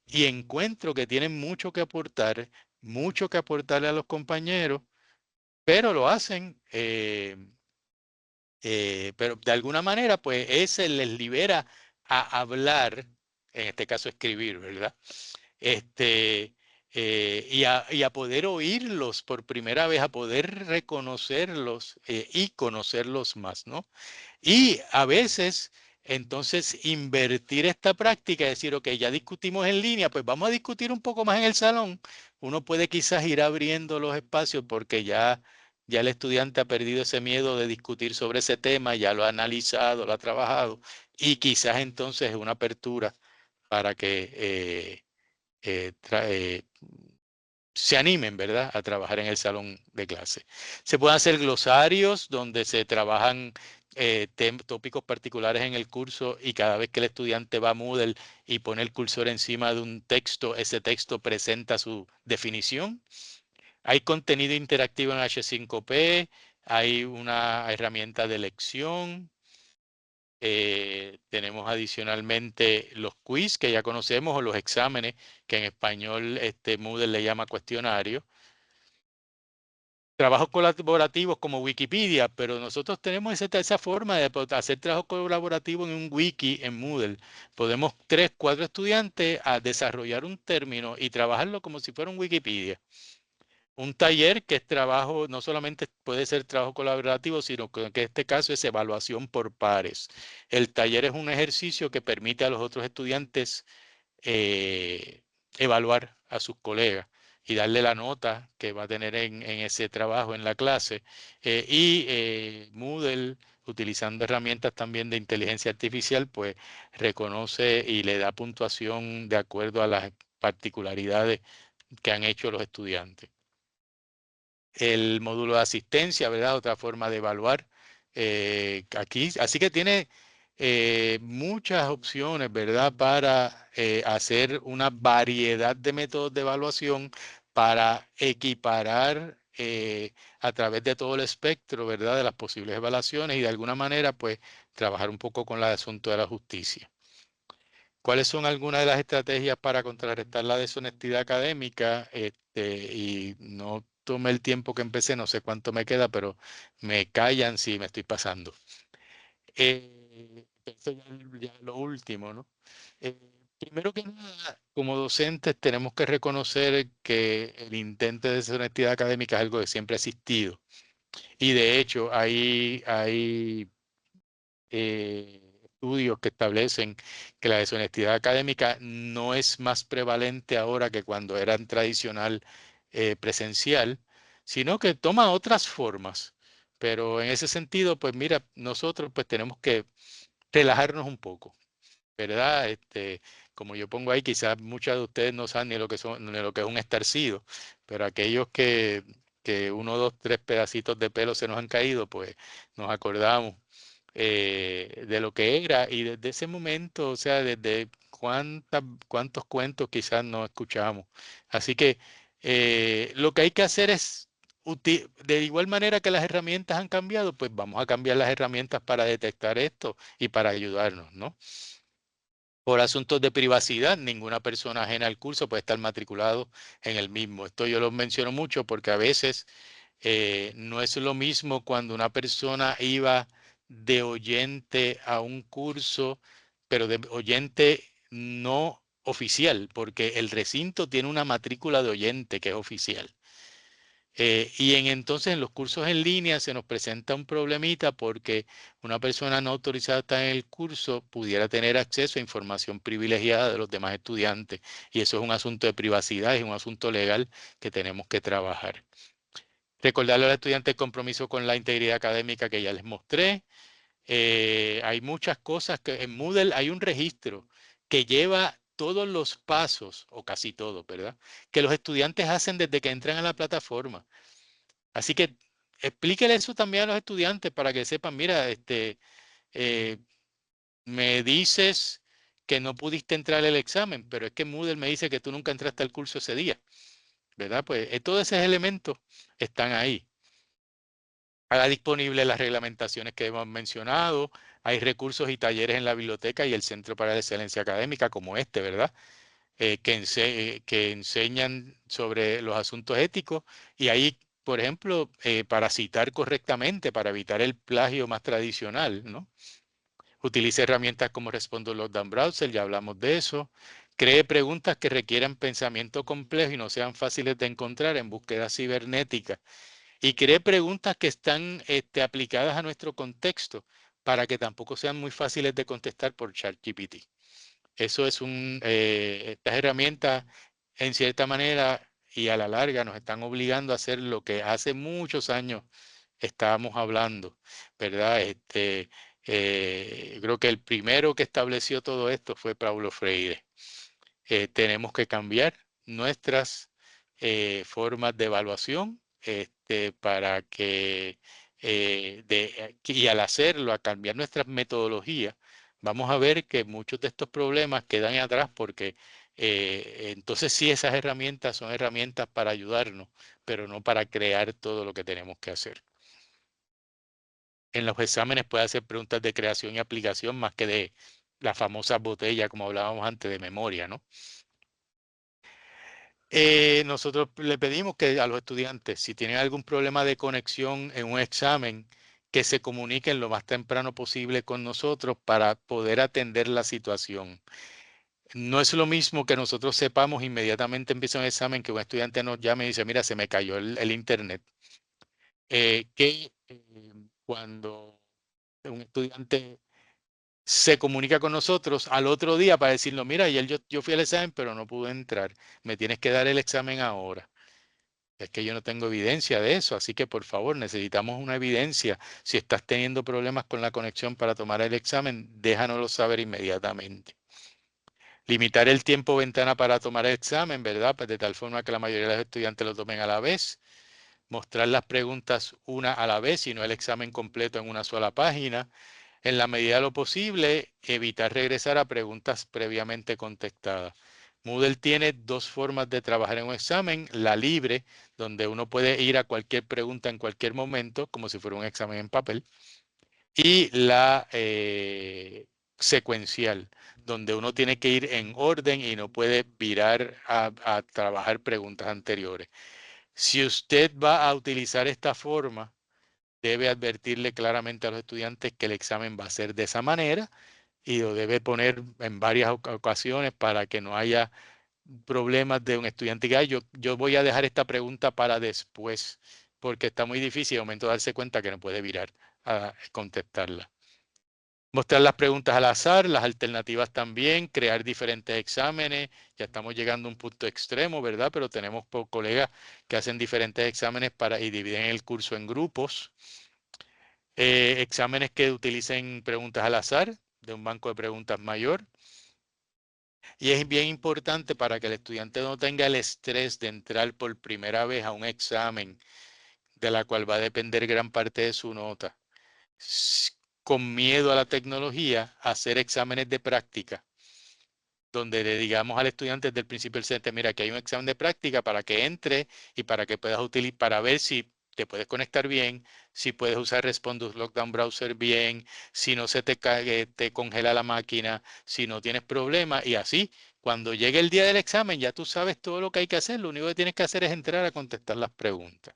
Y encuentro que tienen mucho que aportar, mucho que aportarle a los compañeros, pero lo hacen, pero de alguna manera, pues ese les libera a hablar, en este caso escribir, ¿verdad? Y a poder oírlos por primera vez, a poder reconocerlos y conocerlos más, ¿no? Y a veces, entonces, invertir esta práctica, decir, ok, ya discutimos en línea, pues vamos a discutir un poco más en el salón. Uno puede quizás ir abriendo los espacios porque ya el estudiante ha perdido ese miedo de discutir sobre ese tema, ya lo ha analizado, lo ha trabajado, y quizás entonces es una apertura para que se animen, ¿verdad?, a trabajar en el salón de clase. Se pueden hacer glosarios donde se trabajan tópicos particulares en el curso y cada vez que el estudiante va a Moodle y pone el cursor encima de un texto, ese texto presenta su definición. Hay contenido interactivo en H5P, hay una herramienta de lección. Tenemos adicionalmente los quiz que ya conocemos o los exámenes que en español Moodle le llama cuestionario. Trabajos colaborativos como Wikipedia, pero nosotros tenemos esa forma de hacer trabajo colaborativo en un wiki en Moodle. Podemos 3, 4 estudiantes a desarrollar un término y trabajarlo como si fuera un Wikipedia. Un taller que es trabajo, no solamente puede ser trabajo colaborativo, sino que en este caso es evaluación por pares. El taller es un ejercicio que permite a los otros estudiantes evaluar a sus colegas y darle la nota que va a tener en ese trabajo en la clase. Moodle, utilizando herramientas también de inteligencia artificial, pues reconoce y le da puntuación de acuerdo a las particularidades que han hecho los estudiantes. El módulo de asistencia, ¿verdad? Otra forma de evaluar aquí. Así que tiene muchas opciones, ¿verdad? Para hacer una variedad de métodos de evaluación para equiparar a través de todo el espectro, ¿verdad? De las posibles evaluaciones y de alguna manera, pues, trabajar un poco con el asunto de la justicia. ¿Cuáles son algunas de las estrategias para contrarrestar la deshonestidad académica? Y no tomé el tiempo que empecé, no sé cuánto me queda, pero me callan si me estoy pasando. Eso ya es lo último, ¿no? Eh, Primero que nada, como docentes tenemos que reconocer que el intento de deshonestidad académica es algo que siempre ha existido. Y de hecho, hay estudios que establecen que la deshonestidad académica no es más prevalente ahora que cuando era tradicional presencial, sino que toma otras formas. Pero en ese sentido, pues mira, nosotros pues tenemos que relajarnos un poco, ¿verdad? Como yo pongo ahí, quizás muchos de ustedes no saben ni lo que es un estarcido, pero aquellos que uno, dos, tres pedacitos de pelo se nos han caído, pues nos acordamos de lo que era y desde ese momento, o sea, desde cuántos cuentos quizás no escuchamos. Así que lo que hay que hacer es, de igual manera que las herramientas han cambiado, pues vamos a cambiar las herramientas para detectar esto y para ayudarnos, ¿no? Por asuntos de privacidad, ninguna persona ajena al curso puede estar matriculado en el mismo. Esto yo lo menciono mucho porque a veces no es lo mismo cuando una persona iba de oyente a un curso, pero de oyente no oficial, porque el recinto tiene una matrícula de oyente que es oficial. Entonces en los cursos en línea se nos presenta un problemita porque una persona no autorizada está en el curso pudiera tener acceso a información privilegiada de los demás estudiantes. Y eso es un asunto de privacidad, es un asunto legal que tenemos que trabajar. Recordarle a los estudiantes el compromiso con la integridad académica que ya les mostré. Hay muchas cosas que en Moodle hay un registro que lleva todos los pasos, o casi todos, ¿verdad? Que los estudiantes hacen desde que entran a la plataforma. Así que explíquele eso también a los estudiantes para que sepan, mira, me dices que no pudiste entrar al examen, pero es que Moodle me dice que tú nunca entraste al curso ese día, ¿verdad? Pues todos esos elementos están ahí. Haga disponibles las reglamentaciones que hemos mencionado. Hay recursos y talleres en la biblioteca y el Centro para la Excelencia Académica como este, ¿verdad? Que enseñan sobre los asuntos éticos. Y ahí, por ejemplo, para citar correctamente, para evitar el plagio más tradicional, ¿no? Utilice herramientas como Respondo Lockdown Browser, ya hablamos de eso. Cree preguntas que requieran pensamiento complejo y no sean fáciles de encontrar en búsqueda cibernética. Y cree preguntas que están aplicadas a nuestro contexto para que tampoco sean muy fáciles de contestar por ChatGPT. Eso es estas herramientas, en cierta manera y a la larga, nos están obligando a hacer lo que hace muchos años estábamos hablando, ¿verdad? Creo que el primero que estableció todo esto fue Paulo Freire. Tenemos que cambiar nuestras formas de evaluación para que, y al hacerlo, a cambiar nuestras metodologías, vamos a ver que muchos de estos problemas quedan atrás porque entonces sí esas herramientas son herramientas para ayudarnos, pero no para crear todo lo que tenemos que hacer. En los exámenes puede hacer preguntas de creación y aplicación más que de la famosa botella, como hablábamos antes, de memoria, ¿no? Nosotros le pedimos que a los estudiantes, si tienen algún problema de conexión en un examen, que se comuniquen lo más temprano posible con nosotros para poder atender la situación. No es lo mismo que nosotros sepamos inmediatamente empieza un examen que un estudiante nos llame y dice, mira, se me cayó el internet. Que cuando un estudiante se comunica con nosotros al otro día para decirnos, mira, ayer yo fui al examen, pero no pude entrar. Me tienes que dar el examen ahora. Es que yo no tengo evidencia de eso, así que por favor necesitamos una evidencia. Si estás teniendo problemas con la conexión para tomar el examen, déjanoslo saber inmediatamente. Limitar el tiempo ventana para tomar el examen, ¿verdad? Pues de tal forma que la mayoría de los estudiantes lo tomen a la vez. Mostrar las preguntas una a la vez y no el examen completo en una sola página. En la medida de lo posible, evitar regresar a preguntas previamente contestadas. Moodle tiene dos formas de trabajar en un examen, la libre, donde uno puede ir a cualquier pregunta en cualquier momento, como si fuera un examen en papel, y la secuencial, donde uno tiene que ir en orden y no puede virar a trabajar preguntas anteriores. Si usted va a utilizar esta forma, debe advertirle claramente a los estudiantes que el examen va a ser de esa manera y lo debe poner en varias ocasiones para que no haya problemas de un estudiante que yo voy a dejar esta pregunta para después porque está muy difícil de momento darse cuenta que no puede virar a contestarla. Mostrar las preguntas al azar, las alternativas también, crear diferentes exámenes. Ya estamos llegando a un punto extremo, ¿verdad? Pero tenemos colegas que hacen diferentes exámenes y dividen el curso en grupos. Exámenes que utilicen preguntas al azar de un banco de preguntas mayor. Y es bien importante para que el estudiante no tenga el estrés de entrar por primera vez a un examen de la cual va a depender gran parte de su nota. Con miedo a la tecnología, hacer exámenes de práctica, donde le digamos al estudiante desde el principio del semestre, mira, que hay un examen de práctica para que entre y para que puedas utilizar, para ver si te puedes conectar bien, si puedes usar Respondus Lockdown Browser bien, si no se te cae, te congela la máquina, si no tienes problemas y así, cuando llegue el día del examen ya tú sabes todo lo que hay que hacer, lo único que tienes que hacer es entrar a contestar las preguntas.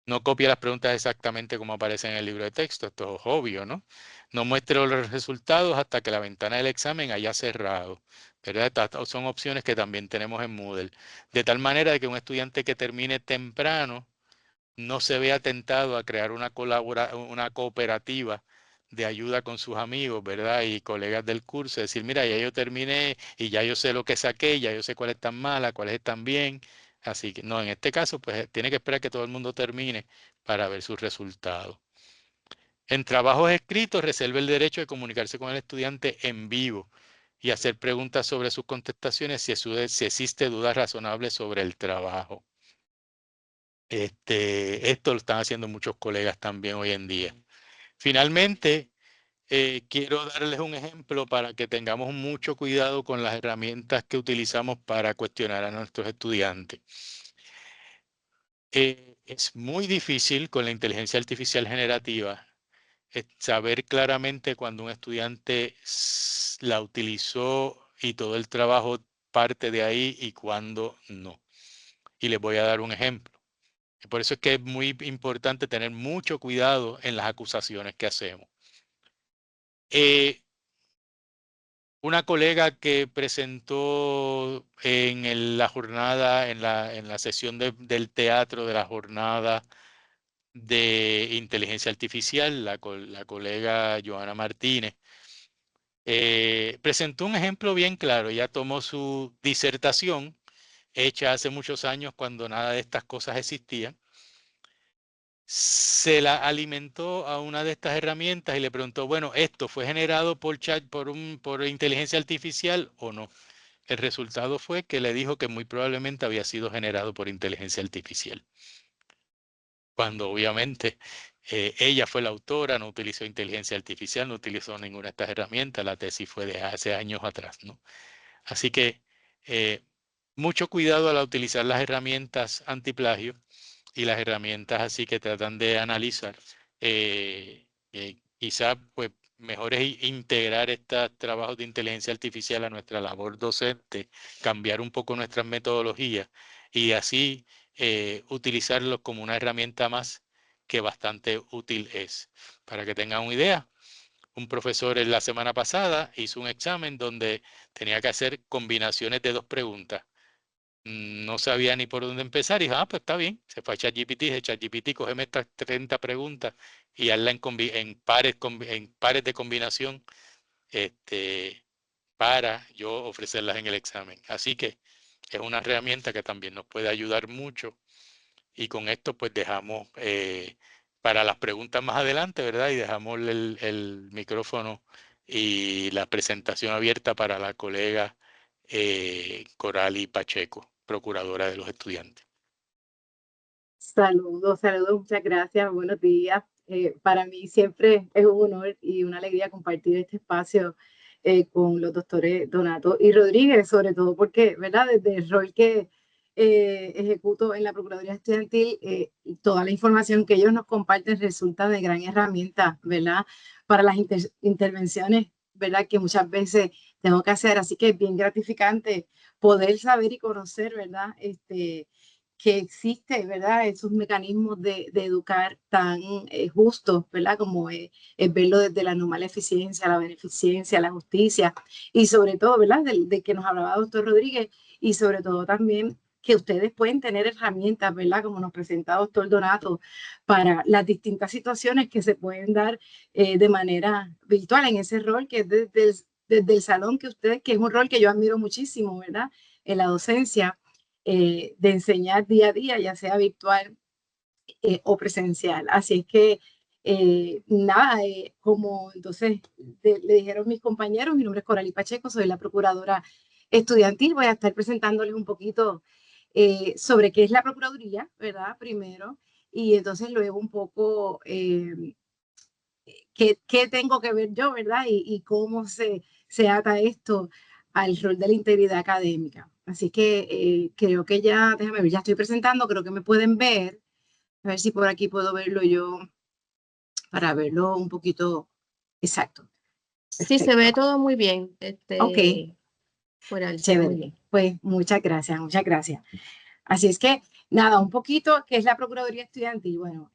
No copia las preguntas exactamente como aparecen en el libro de texto, esto es obvio, ¿no? No muestre los resultados hasta que la ventana del examen haya cerrado, ¿verdad? Son opciones que también tenemos en Moodle. De tal manera de que un estudiante que termine temprano no se vea tentado a crear una cooperativa de ayuda con sus amigos, ¿verdad? Y colegas del curso, decir, mira, ya yo terminé y ya yo sé lo que saqué, ya yo sé cuáles están malas, cuáles están bien. Así que no, en este caso, pues tiene que esperar que todo el mundo termine para ver sus resultados. En trabajos escritos, reserva el derecho de comunicarse con el estudiante en vivo y hacer preguntas sobre sus contestaciones si existe dudas razonables sobre el trabajo. Esto lo están haciendo muchos colegas también hoy en día. Finalmente, quiero darles un ejemplo para que tengamos mucho cuidado con las herramientas que utilizamos para cuestionar a nuestros estudiantes. Es muy difícil con la inteligencia artificial generativa saber claramente cuando un estudiante la utilizó y todo el trabajo parte de ahí y cuando no. Y les voy a dar un ejemplo. Por eso es que es muy importante tener mucho cuidado en las acusaciones que hacemos. Una colega que presentó en la jornada, en la sesión del teatro de la jornada de inteligencia artificial, la colega Joana Martínez, presentó un ejemplo bien claro. Ella tomó su disertación hecha hace muchos años cuando nada de estas cosas existían, se la alimentó a una de estas herramientas y le preguntó, bueno, ¿esto fue generado por inteligencia artificial o no? El resultado fue que le dijo que muy probablemente había sido generado por inteligencia artificial. Cuando obviamente ella fue la autora, no utilizó inteligencia artificial, no utilizó ninguna de estas herramientas, la tesis fue de hace años atrás, ¿no? Así que mucho cuidado al utilizar las herramientas antiplagio y las herramientas así que tratan de analizar. Quizás pues mejor es integrar estos trabajos de inteligencia artificial a nuestra labor docente, cambiar un poco nuestras metodologías y así utilizarlos como una herramienta más que bastante útil es. Para que tengan una idea, un profesor en la semana pasada hizo un examen donde tenía que hacer combinaciones de dos preguntas. No sabía ni por dónde empezar y dijo, pues está bien. Se fue a ChatGPT, dice, ChatGPT, cógeme estas 30 preguntas y hazla en pares de combinación para yo ofrecerlas en el examen. Así que es una herramienta que también nos puede ayudar mucho y con esto pues dejamos para las preguntas más adelante, ¿verdad? Y dejamos el micrófono y la presentación abierta para la colega Corali Pacheco, procuradora de los estudiantes. Saludos, muchas gracias, buenos días. Para mí siempre es un honor y una alegría compartir este espacio con los doctores Donato y Rodríguez, sobre todo porque, ¿verdad? Desde el rol que ejecuto en la Procuraduría Estudiantil, toda la información que ellos nos comparten resulta de gran herramienta, ¿verdad? Para las intervenciones, ¿verdad? Que muchas veces tengo que hacer, así que es bien gratificante poder saber y conocer, ¿verdad? Que existe, ¿verdad? Esos mecanismos de educar tan justos, ¿verdad? Como es verlo desde la normal eficiencia, la beneficencia, la justicia y sobre todo, ¿verdad? De que nos hablaba doctor Rodríguez y sobre todo también que ustedes pueden tener herramientas, ¿verdad? Como nos presenta doctor Donato, para las distintas situaciones que se pueden dar de manera virtual en ese rol que es desde el salón que ustedes, que es un rol que yo admiro muchísimo, ¿verdad? En la docencia de enseñar día a día, ya sea virtual o presencial. Así es que, nada, como entonces le dijeron mis compañeros, mi nombre es Corali Pacheco, soy la procuradora estudiantil, voy a estar presentándoles un poquito sobre qué es la Procuraduría, ¿verdad? Primero, y entonces luego un poco qué tengo que ver yo, ¿verdad? Y cómo se ata esto al rol de la integridad académica. Así que creo que ya, déjame ver, ya estoy presentando, creo que me pueden ver. A ver si por aquí puedo verlo yo para verlo un poquito exacto. Sí, se ve todo muy bien. Ok, chévere. Muy bien. Pues muchas gracias, muchas gracias. Así es que, nada, un poquito, ¿qué es la Procuraduría Estudiantil? Bueno,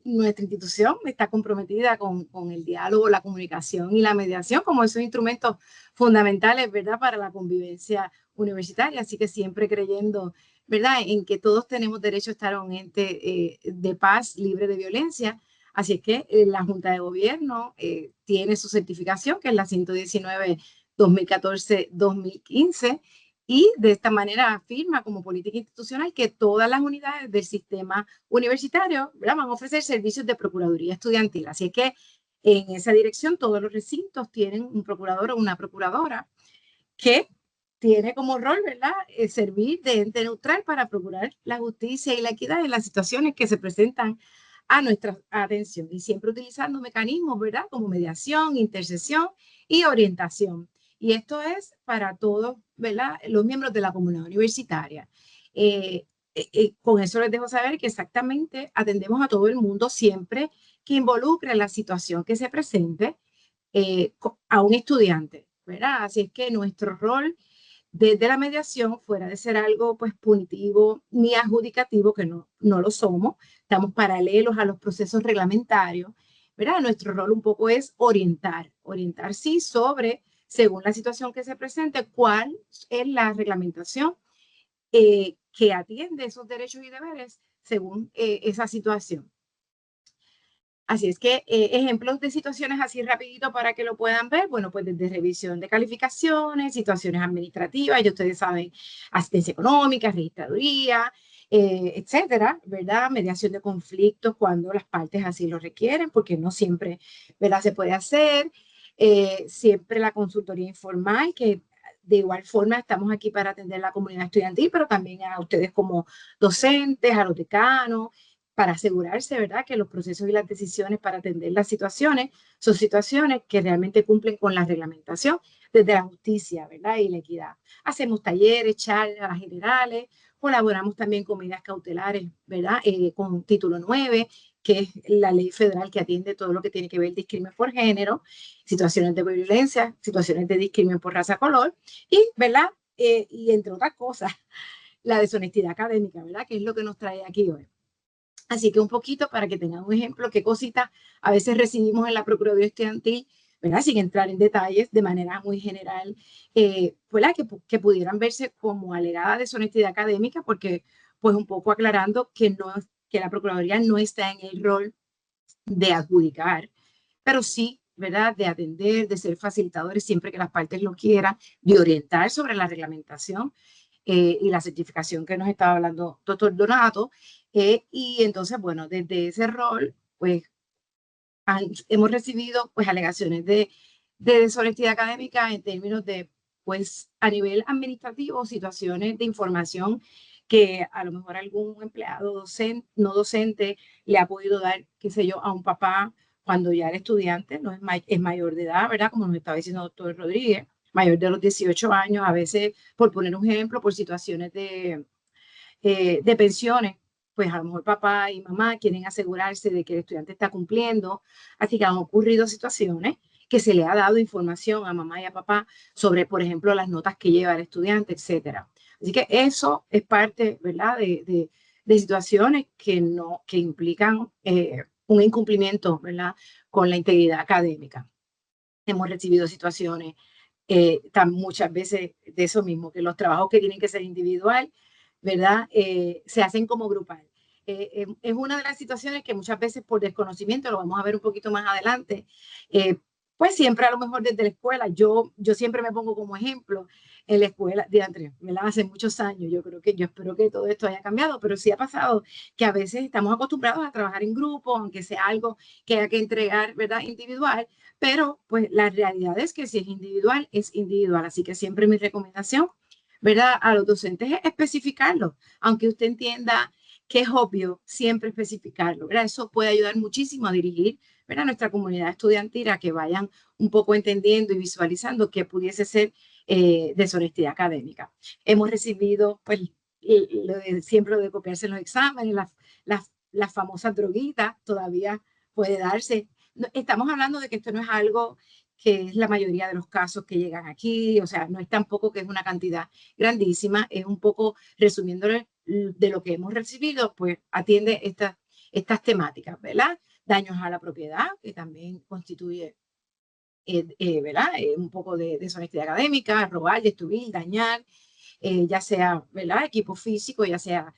nuestra institución está comprometida con el diálogo, la comunicación y la mediación como esos instrumentos fundamentales, ¿verdad?, para la convivencia universitaria. Así que siempre creyendo, ¿verdad?, en que todos tenemos derecho a estar en un ente de paz, libre de violencia. Así es que la Junta de Gobierno tiene su certificación, que es la 119-2014-2015, y de esta manera afirma como política institucional que todas las unidades del sistema universitario, ¿verdad?, van a ofrecer servicios de procuraduría estudiantil. Así es que en esa dirección todos los recintos tienen un procurador o una procuradora que tiene como rol, ¿verdad?, servir de ente neutral para procurar la justicia y la equidad en las situaciones que se presentan a nuestra atención y siempre utilizando mecanismos, ¿verdad? Como mediación, intercesión y orientación. Y esto es para todos, ¿verdad? Los miembros de la comunidad universitaria. Con eso les dejo saber que exactamente atendemos a todo el mundo siempre que involucre la situación que se presente a un estudiante, ¿verdad? Así es que nuestro rol desde la mediación, fuera de ser algo pues punitivo ni adjudicativo, que no lo somos, estamos paralelos a los procesos reglamentarios, ¿verdad? Nuestro rol un poco es orientar sí sobre, según la situación que se presente, cuál es la reglamentación que atiende esos derechos y deberes según esa situación. Así es que ejemplos de situaciones así rapidito para que lo puedan ver, bueno, pues desde revisión de calificaciones, situaciones administrativas, ya ustedes saben, asistencia económica, registraduría, etcétera, ¿verdad? Mediación de conflictos cuando las partes así lo requieren, porque no siempre, ¿verdad? Se puede hacer. Siempre la consultoría informal, que de igual forma estamos aquí para atender a la comunidad estudiantil, pero también a ustedes como docentes, a los decanos, para asegurarse, ¿verdad?, que los procesos y las decisiones para atender las situaciones son situaciones que realmente cumplen con la reglamentación desde la justicia, ¿verdad?, y la equidad. Hacemos talleres, charlas generales, colaboramos también con medidas cautelares, ¿verdad?, con título 9, que es la ley federal que atiende todo lo que tiene que ver discriminación por género, situaciones de violencia, situaciones de discriminación por raza, color, y, ¿verdad?, y entre otras cosas, la deshonestidad académica, ¿verdad?, que es lo que nos trae aquí hoy. Así que un poquito para que tengan un ejemplo, qué cositas a veces recibimos en la Procuraduría Estudiantil, ¿verdad? Sin entrar en detalles, de manera muy general, ¿verdad? Que pudieran verse como alegada deshonestidad académica, porque pues un poco aclarando que la Procuraduría no está en el rol de adjudicar, pero sí, ¿verdad?, de atender, de ser facilitadores siempre que las partes lo quieran, de orientar sobre la reglamentación y la certificación que nos estaba hablando doctor Donato. Y entonces, bueno, desde ese rol, pues hemos recibido pues alegaciones de deshonestidad académica en términos de, pues a nivel administrativo, situaciones de información que a lo mejor algún empleado docente, no docente le ha podido dar, qué sé yo, a un papá cuando ya era estudiante, no es mayor de edad, ¿verdad? Como nos estaba diciendo el doctor Rodríguez, mayor de los 18 años, a veces, por poner un ejemplo, por situaciones de pensiones, pues a lo mejor papá y mamá quieren asegurarse de que el estudiante está cumpliendo, así que han ocurrido situaciones que se le ha dado información a mamá y a papá sobre, por ejemplo, las notas que lleva el estudiante, etcétera. Así que eso es parte, ¿verdad?, de situaciones que implican un incumplimiento, ¿verdad?, con la integridad académica. Hemos recibido situaciones muchas veces de eso mismo, que los trabajos que tienen que ser individual, ¿verdad?, se hacen como grupal. Es una de las situaciones que muchas veces por desconocimiento, lo vamos a ver un poquito más adelante, pues siempre a lo mejor desde la escuela, yo siempre me pongo como ejemplo en la escuela de Andrea, me la hace muchos años, yo espero que todo esto haya cambiado, pero sí ha pasado que a veces estamos acostumbrados a trabajar en grupo, aunque sea algo que haya que entregar, ¿verdad?, individual, pero pues la realidad es que si es individual, así que siempre mi recomendación, ¿verdad?, a los docentes es especificarlo, aunque usted entienda que es obvio, siempre especificarlo, ¿verdad? Eso puede ayudar muchísimo a dirigir, ¿verdad?, nuestra comunidad estudiantil a que vayan un poco entendiendo y visualizando qué pudiese ser deshonestidad académica. Hemos recibido, pues, siempre lo de copiarse en los exámenes, las famosas droguitas, todavía puede darse. Estamos hablando de que esto no es algo que es la mayoría de los casos que llegan aquí, o sea, no es tampoco que es una cantidad grandísima, es un poco, resumiéndole de lo que hemos recibido, pues atiende estas temáticas, ¿verdad? Daños a la propiedad, que también constituye, ¿verdad?, un poco de deshonestidad académica, robar, destruir, dañar, ya sea, ¿verdad?, equipo físico, ya sea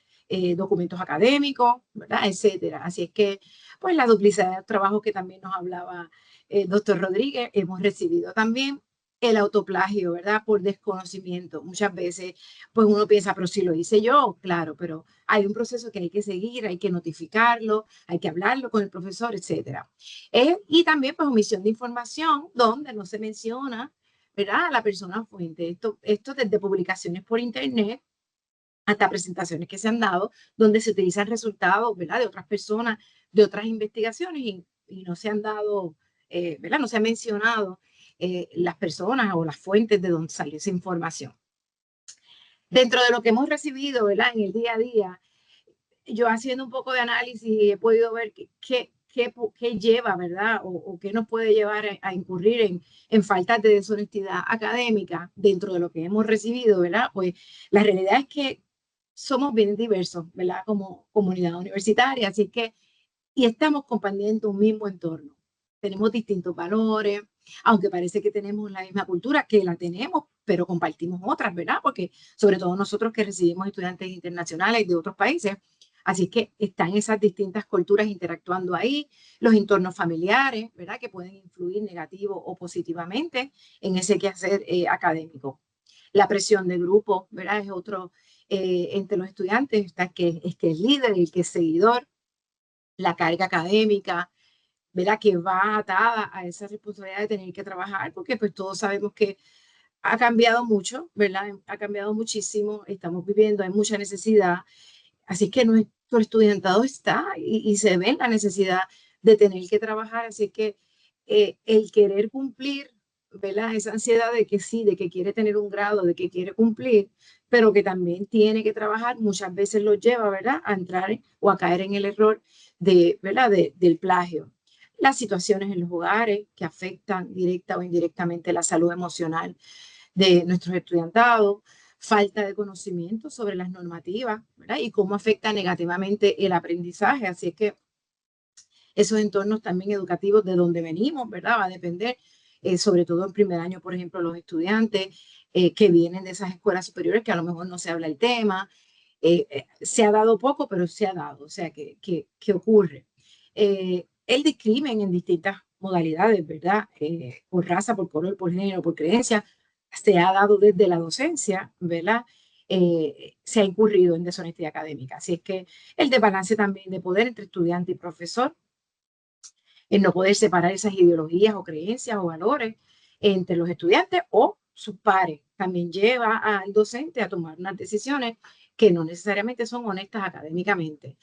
documentos académicos, ¿verdad?, etcétera. Así es que, pues, la duplicidad de trabajo que también nos hablaba el doctor Rodríguez, hemos recibido también el autoplagio, ¿verdad?, por desconocimiento. Muchas veces, pues, uno piensa, pero si lo hice yo, claro, pero hay un proceso que hay que seguir, hay que notificarlo, hay que hablarlo con el profesor, etcétera. Y también, pues, omisión de información, donde no se menciona, ¿verdad?, la persona fuente. Esto desde publicaciones por internet, hasta presentaciones que se han dado donde se utilizan resultados, ¿verdad?, de otras personas, de otras investigaciones y no se han dado, ¿verdad?, no se ha mencionado las personas o las fuentes de donde salió esa información. Dentro de lo que hemos recibido, ¿verdad?, en el día a día, yo haciendo un poco de análisis he podido ver qué lleva, ¿verdad?, o qué nos puede llevar a incurrir en faltas de deshonestidad académica dentro de lo que hemos recibido, ¿verdad? Pues la realidad es que somos bien diversos, ¿verdad?, como comunidad universitaria, así que, y estamos compartiendo un mismo entorno. Tenemos distintos valores, aunque parece que tenemos la misma cultura, que la tenemos, pero compartimos otras, ¿verdad? Porque sobre todo nosotros que recibimos estudiantes internacionales de otros países, así que están esas distintas culturas interactuando ahí, los entornos familiares, ¿verdad?, que pueden influir negativo o positivamente en ese quehacer académico. La presión de grupo, ¿verdad?, es otro entre los estudiantes, está que es líder, el que es seguidor, la carga académica, ¿verdad?, que va atada a esa responsabilidad de tener que trabajar, porque pues todos sabemos que ha cambiado mucho, ¿verdad? Ha cambiado muchísimo, estamos viviendo, hay mucha necesidad, así que nuestro estudiantado está y se ve la necesidad de tener que trabajar, así que el querer cumplir, ¿verdad?, esa ansiedad de que sí, de que quiere tener un grado, de que quiere cumplir, pero que también tiene que trabajar, muchas veces lo lleva, ¿verdad?, a entrar o a caer en el error de, ¿verdad?, del plagio. Las situaciones en los hogares que afectan directa o indirectamente la salud emocional de nuestros estudiantados, falta de conocimiento sobre las normativas, ¿verdad?, y cómo afecta negativamente el aprendizaje. Así es que esos entornos también educativos de donde venimos, ¿verdad?, va a depender, sobre todo en primer año, por ejemplo, los estudiantes que vienen de esas escuelas superiores que a lo mejor no se habla el tema. Se ha dado poco, pero se ha dado, o sea, que ocurre. El discrimen en distintas modalidades, ¿verdad?, por raza, por color, por género, por creencia, se ha dado desde la docencia, ¿verdad? Se ha incurrido en deshonestidad académica. Así es que el desbalance también de poder entre estudiante y profesor, el no poder separar esas ideologías o creencias o valores entre los estudiantes o sus pares, también lleva al docente a tomar unas decisiones que no necesariamente son honestas académicamente.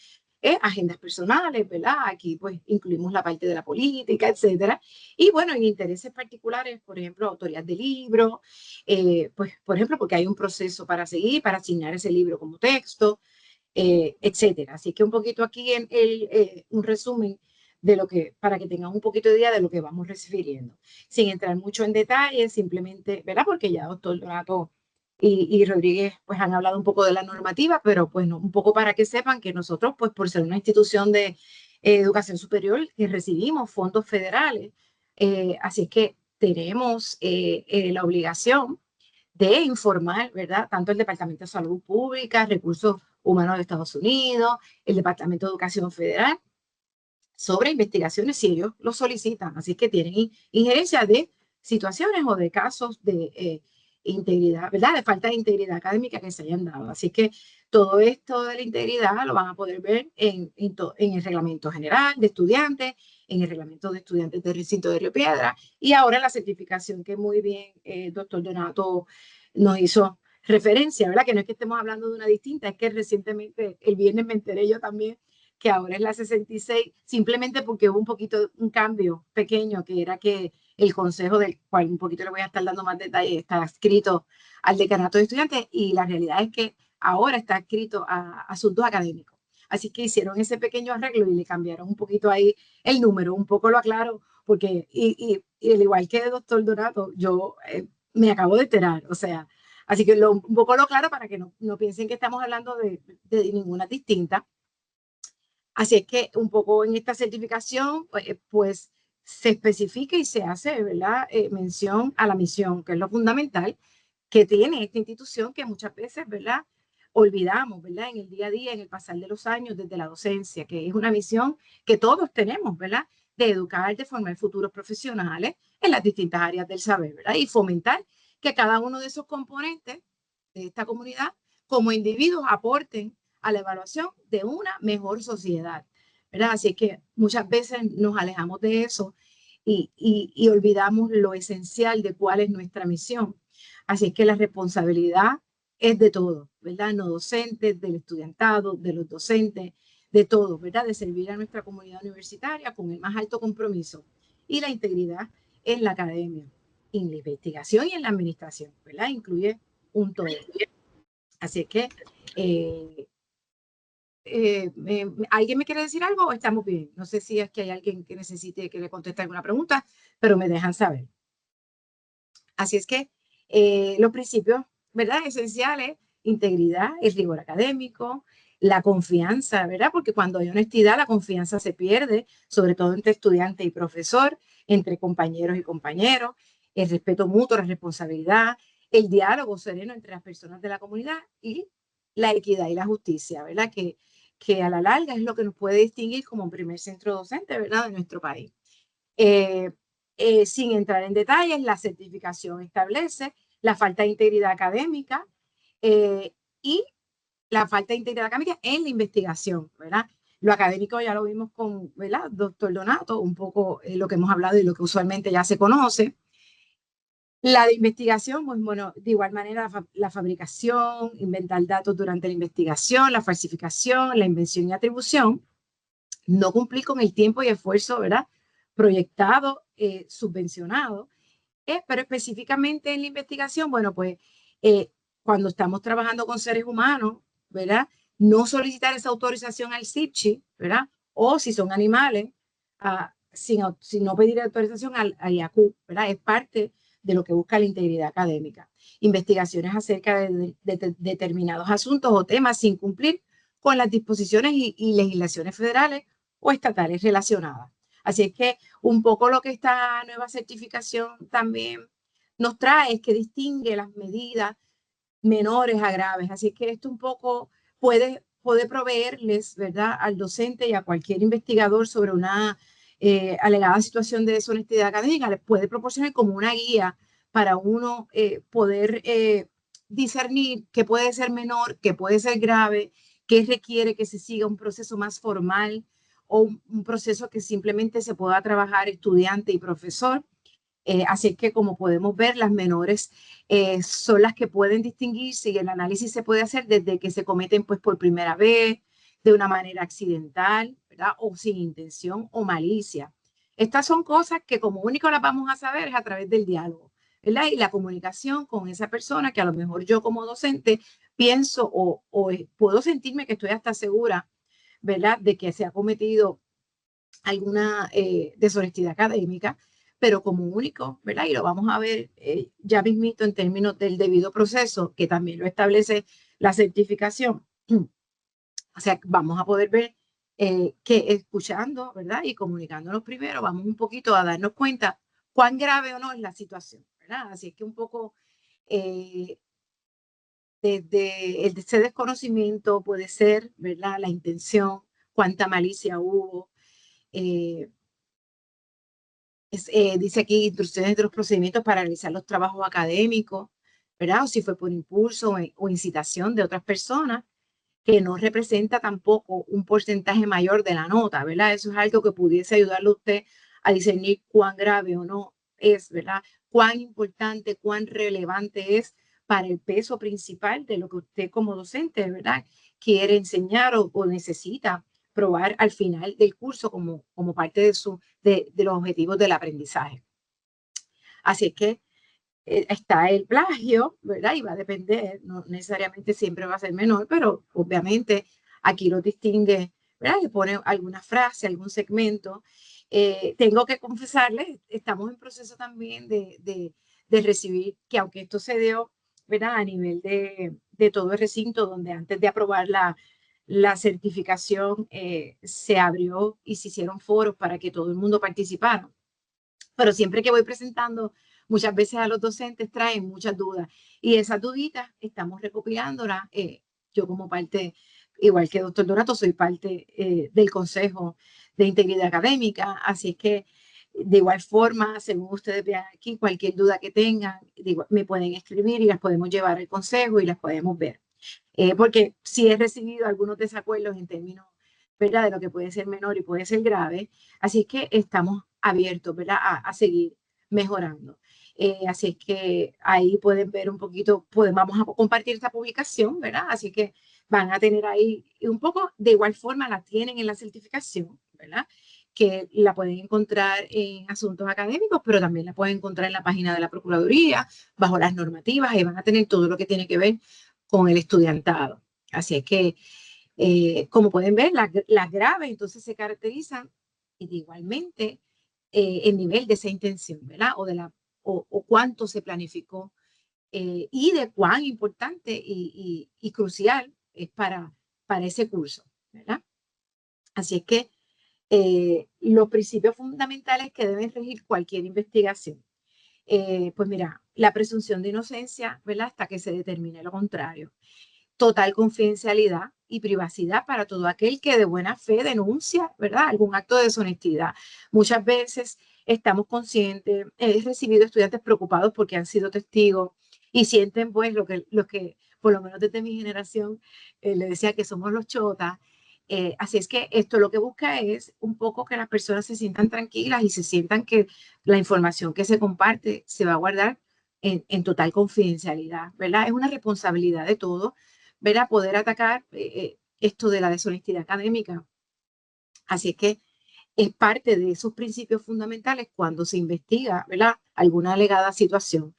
Agendas personales, ¿verdad? Aquí pues incluimos la parte de la política, etcétera. Y bueno, en intereses particulares, por ejemplo, autorías de libros, pues por ejemplo, porque hay un proceso para seguir, para asignar ese libro como texto, etcétera. Así que un poquito aquí en un resumen de lo que, para que tengan un poquito de idea de lo que vamos refiriendo. Sin entrar mucho en detalle, simplemente, ¿verdad? Porque ya doctor Donato y Rodríguez pues han hablado un poco de la normativa, pero pues no, un poco para que sepan que nosotros pues por ser una institución de educación superior que recibimos fondos federales, así es que tenemos la obligación de informar, ¿verdad?, tanto el Departamento de Salud Pública, Recursos Humanos de Estados Unidos, el Departamento de Educación Federal, sobre investigaciones si ellos lo solicitan. Así que tienen injerencia de situaciones o de casos de integridad, ¿verdad?, de falta de integridad académica que se hayan dado. Así que todo esto de la integridad lo van a poder ver en el reglamento general de estudiantes, en el reglamento de estudiantes del recinto de Río Piedra y ahora la certificación que muy bien el doctor Donato nos hizo referencia, ¿verdad? Que no es que estemos hablando de una distinta, es que recientemente, el viernes me enteré yo también que ahora es la 66, simplemente porque hubo un cambio pequeño, que era que el consejo del cual un poquito le voy a estar dando más detalles, está adscrito al decanato de estudiantes y la realidad es que ahora está adscrito a asuntos académicos. Así que hicieron ese pequeño arreglo y le cambiaron un poquito ahí el número, un poco lo aclaro, porque y al igual que el doctor Donato, yo me acabo de enterar, o sea, así que un poco lo aclaro para que no piensen que estamos hablando de ninguna distinta. Así es que un poco en esta certificación, pues se especifica y se hace, ¿verdad?, mención a la misión, que es lo fundamental que tiene esta institución que muchas veces, ¿verdad?, olvidamos, ¿verdad?, en el día a día, en el pasar de los años desde la docencia, que es una misión que todos tenemos, ¿verdad?, de educar, de formar futuros profesionales en las distintas áreas del saber, ¿verdad?, y fomentar que cada uno de esos componentes de esta comunidad, como individuos, aporten a la evaluación de una mejor sociedad, ¿verdad? Así que muchas veces nos alejamos de eso y olvidamos lo esencial de cuál es nuestra misión. Así que la responsabilidad es de todo, ¿verdad? No docentes, del estudiantado, de los docentes, de todo, ¿verdad? De servir a nuestra comunidad universitaria con el más alto compromiso y la integridad en la academia, en la investigación y en la administración, ¿verdad? Incluye un todo. Así que, ¿alguien me quiere decir algo o estamos bien? No sé si es que hay alguien que necesite que le conteste alguna pregunta, pero me dejan saber. Así es que los principios, ¿verdad? Esenciales, integridad, el rigor académico, la confianza, ¿verdad? Porque cuando hay honestidad, la confianza se pierde, sobre todo entre estudiante y profesor, entre compañeros y compañeros, el respeto mutuo, la responsabilidad, el diálogo sereno entre las personas de la comunidad y la equidad y la justicia, ¿verdad? Que a la larga es lo que nos puede distinguir como un primer centro docente, ¿verdad? De nuestro país. Sin entrar en detalles, la certificación establece la falta de integridad académica y la falta de integridad académica en la investigación, ¿verdad? Lo académico ya lo vimos con, ¿verdad? Doctor Donato, un poco lo que hemos hablado y lo que usualmente ya se conoce. La de investigación, pues bueno, de igual manera la fabricación, inventar datos durante la investigación, la falsificación, la invención y atribución, no cumplir con el tiempo y esfuerzo, ¿verdad? Proyectado, subvencionado, pero específicamente en la investigación, bueno, pues cuando estamos trabajando con seres humanos, ¿verdad? No solicitar esa autorización al CIPCHI, ¿verdad? O si son animales, sin no pedir autorización al IACU, ¿verdad? Es parte de lo que busca la integridad académica. Investigaciones acerca de determinados asuntos o temas sin cumplir con las disposiciones y legislaciones federales o estatales relacionadas. Así es que un poco lo que esta nueva certificación también nos trae es que distingue las medidas menores a graves. Así que esto un poco puede proveerles, ¿verdad?, al docente y a cualquier investigador sobre una alegada situación de deshonestidad académica, les puede proporcionar como una guía para uno poder discernir qué puede ser menor, qué puede ser grave, qué requiere que se siga un proceso más formal o un proceso que simplemente se pueda trabajar estudiante y profesor. Así que como podemos ver, las menores son las que pueden distinguirse y el análisis se puede hacer desde que se cometen pues por primera vez, de una manera accidental, ¿verdad? O sin intención o malicia. Estas son cosas que como único las vamos a saber es a través del diálogo, ¿verdad? Y la comunicación con esa persona que a lo mejor yo como docente pienso o puedo sentirme que estoy hasta segura, ¿verdad? De que se ha cometido alguna deshonestidad académica, pero como único, ¿verdad? Y lo vamos a ver ya mismito en términos del debido proceso, que también lo establece la certificación. O sea, vamos a poder ver que escuchando, ¿verdad? Y comunicándonos primero, vamos un poquito a darnos cuenta cuán grave o no es la situación, ¿verdad? Así es que un poco desde ese desconocimiento puede ser, ¿verdad? La intención, cuánta malicia hubo, dice aquí instrucciones de los procedimientos para realizar los trabajos académicos, ¿verdad? O si fue por impulso o incitación de otras personas, que no representa tampoco un porcentaje mayor de la nota, ¿verdad? Eso es algo que pudiese ayudarle a usted a discernir cuán grave o no es, ¿verdad? Cuán importante, cuán relevante es para el peso principal de lo que usted como docente, ¿verdad? Quiere enseñar o necesita probar al final del curso como parte de los objetivos del aprendizaje. Así es que está el plagio, ¿verdad? Y va a depender, no necesariamente siempre va a ser menor, pero obviamente aquí lo distingue, ¿verdad? Le pone alguna frase, algún segmento. Tengo que confesarles, estamos en proceso también de recibir, que aunque esto se dio, ¿verdad? A nivel de todo el recinto, donde antes de aprobar la certificación se abrió y se hicieron foros para que todo el mundo participara. Pero siempre que voy presentando, muchas veces a los docentes traen muchas dudas. Y esas duditas estamos recopilándolas. Yo como parte, igual que doctor Donato, soy parte del Consejo de Integridad Académica. Así es que de igual forma, según ustedes vean aquí, cualquier duda que tengan, me pueden escribir y las podemos llevar al Consejo y las podemos ver. Porque sí he recibido algunos desacuerdos en términos, ¿verdad?, de lo que puede ser menor y puede ser grave. Así que estamos abiertos, ¿verdad?, a seguir mejorando. Así es que ahí pueden ver un poquito, vamos a compartir esta publicación, ¿verdad? Así que van a tener ahí un poco, de igual forma la tienen en la certificación, ¿verdad? Que la pueden encontrar en asuntos académicos, pero también la pueden encontrar en la página de la Procuraduría, bajo las normativas, y van a tener todo lo que tiene que ver con el estudiantado. Así es que, como pueden ver, las graves entonces se caracterizan igualmente el nivel de esa intención, ¿verdad? O cuánto se planificó y de cuán importante y crucial es para ese curso, ¿verdad? Así es que los principios fundamentales que deben regir cualquier investigación. Pues mira, la presunción de inocencia, ¿verdad? Hasta que se determine lo contrario. Total confidencialidad y privacidad para todo aquel que de buena fe denuncia, ¿verdad? Algún acto de deshonestidad. Muchas veces estamos conscientes, he recibido estudiantes preocupados porque han sido testigos y sienten pues lo que por lo menos desde mi generación, le decía que somos los chotas. Así es que esto lo que busca es un poco que las personas se sientan tranquilas y se sientan que la información que se comparte se va a guardar en total confidencialidad, ¿verdad? Es una responsabilidad de todos, ¿verdad? Poder atacar esto de la deshonestidad académica. Así es que es parte de esos principios fundamentales cuando se investiga, ¿verdad? Alguna alegada situación,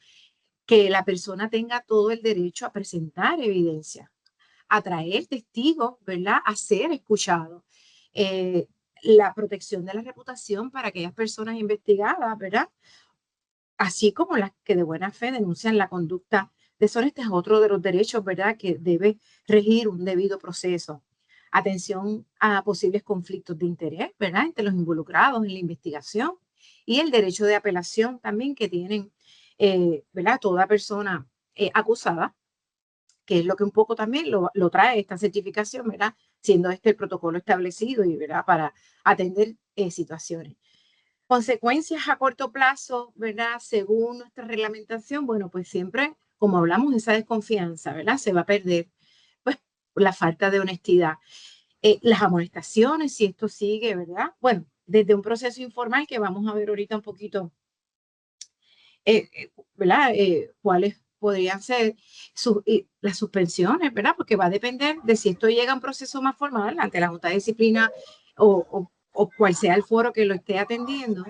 que la persona tenga todo el derecho a presentar evidencia, a traer testigos, ¿verdad? A ser escuchado. La protección de la reputación para aquellas personas investigadas, ¿verdad? Así como las que de buena fe denuncian la conducta deshonesta, es otro de los derechos, ¿verdad?, que debe regir un debido proceso. Atención a posibles conflictos de interés, ¿verdad?, entre los involucrados en la investigación y el derecho de apelación también que tienen, ¿verdad?, toda persona acusada, que es lo que un poco también lo trae esta certificación, ¿verdad?, siendo este el protocolo establecido y, ¿verdad?, para atender situaciones. Consecuencias a corto plazo, ¿verdad? Según nuestra reglamentación, bueno, pues siempre, como hablamos, esa desconfianza, ¿verdad? Se va a perder, pues, por la falta de honestidad. Las amonestaciones, si esto sigue, ¿verdad? Bueno, desde un proceso informal que vamos a ver ahorita un poquito, ¿verdad? Cuáles podrían ser las suspensiones, ¿verdad? Porque va a depender de si esto llega a un proceso más formal ante la Junta de Disciplina o cual sea el foro que lo esté atendiendo,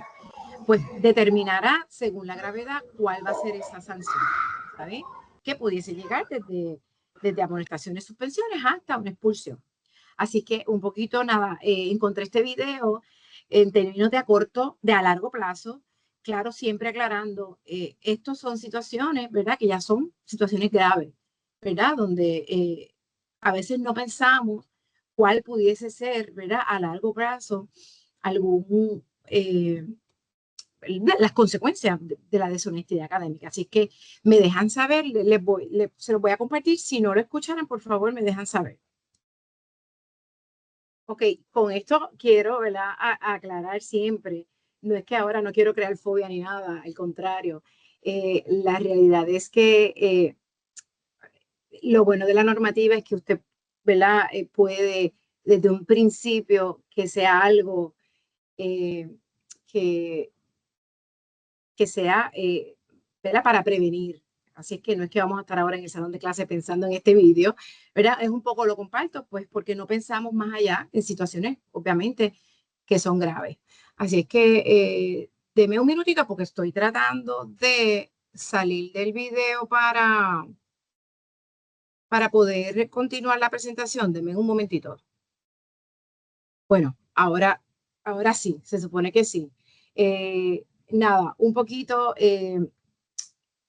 pues determinará según la gravedad cuál va a ser esa sanción, ¿sabes? Que pudiese llegar desde amonestaciones, suspensiones hasta una expulsión. Así que un poquito nada, encontré este video en términos de a largo plazo, claro, siempre aclarando, estos son situaciones, ¿verdad? Que ya son situaciones graves, ¿verdad? Donde a veces no pensamos cuál pudiese ser, ¿verdad? A largo plazo algún las consecuencias de la deshonestidad académica. Así que me dejan saber, se los voy a compartir. Si no lo escucharan, por favor, me dejan saber. Ok, con esto quiero, ¿verdad?, aclarar siempre. No es que ahora no quiero crear fobia ni nada, al contrario. La realidad es que lo bueno de la normativa es que usted, ¿verdad?, puede desde un principio que sea algo que sea, ¿verdad?, para prevenir. Así es que no es que vamos a estar ahora en el salón de clase pensando en este vídeo, ¿verdad? Es un poco lo comparto, pues porque no pensamos más allá en situaciones, obviamente, que son graves. Así es que deme un minutito porque estoy tratando de salir del video para poder continuar la presentación. Deme un momentito. Bueno, ahora sí, se supone que sí. Nada, un poquito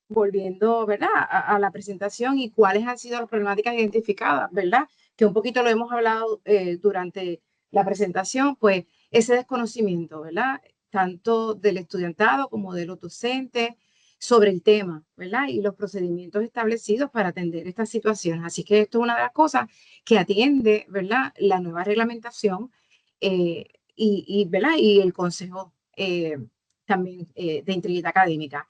volviendo, ¿verdad?, a la presentación y cuáles han sido las problemáticas identificadas, ¿verdad? Que un poquito lo hemos hablado durante la presentación, pues ese desconocimiento, ¿verdad?, tanto del estudiantado como de los docentes sobre el tema, ¿verdad?, y los procedimientos establecidos para atender estas situaciones. Así que esto es una de las cosas que atiende, ¿verdad?, la nueva reglamentación ¿verdad?, y el Consejo también de Integridad Académica.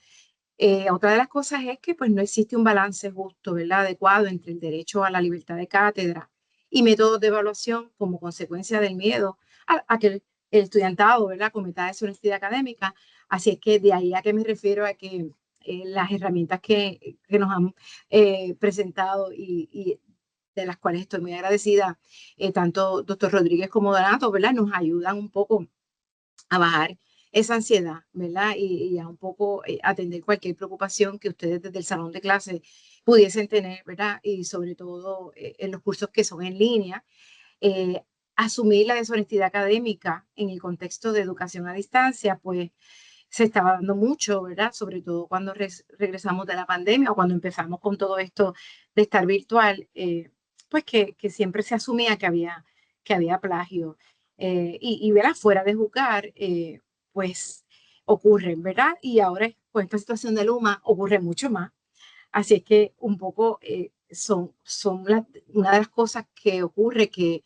Otra de las cosas es que pues no existe un balance justo, ¿verdad?, adecuado entre el derecho a la libertad de cátedra y métodos de evaluación como consecuencia del miedo a que el estudiantado, ¿verdad?, cometa deshonestidad académica. Así es que de ahí a que me refiero a que las herramientas que nos han presentado y de las cuales estoy muy agradecida, tanto doctor Rodríguez como Donato, ¿verdad? Nos ayudan un poco a bajar esa ansiedad, ¿verdad? Y a un poco atender cualquier preocupación que ustedes desde el salón de clase pudiesen tener, ¿verdad? Y sobre todo en los cursos que son en línea, asumir la deshonestidad académica en el contexto de educación a distancia, pues se estaba dando mucho, ¿verdad? Sobre todo cuando regresamos de la pandemia o cuando empezamos con todo esto de estar virtual, pues que siempre se asumía que había plagio. ¿Verdad? Fuera de juzgar, pues ocurren, ¿verdad? Y ahora con esta situación de Luma ocurre mucho más. Así es que un poco son una de las cosas que ocurre que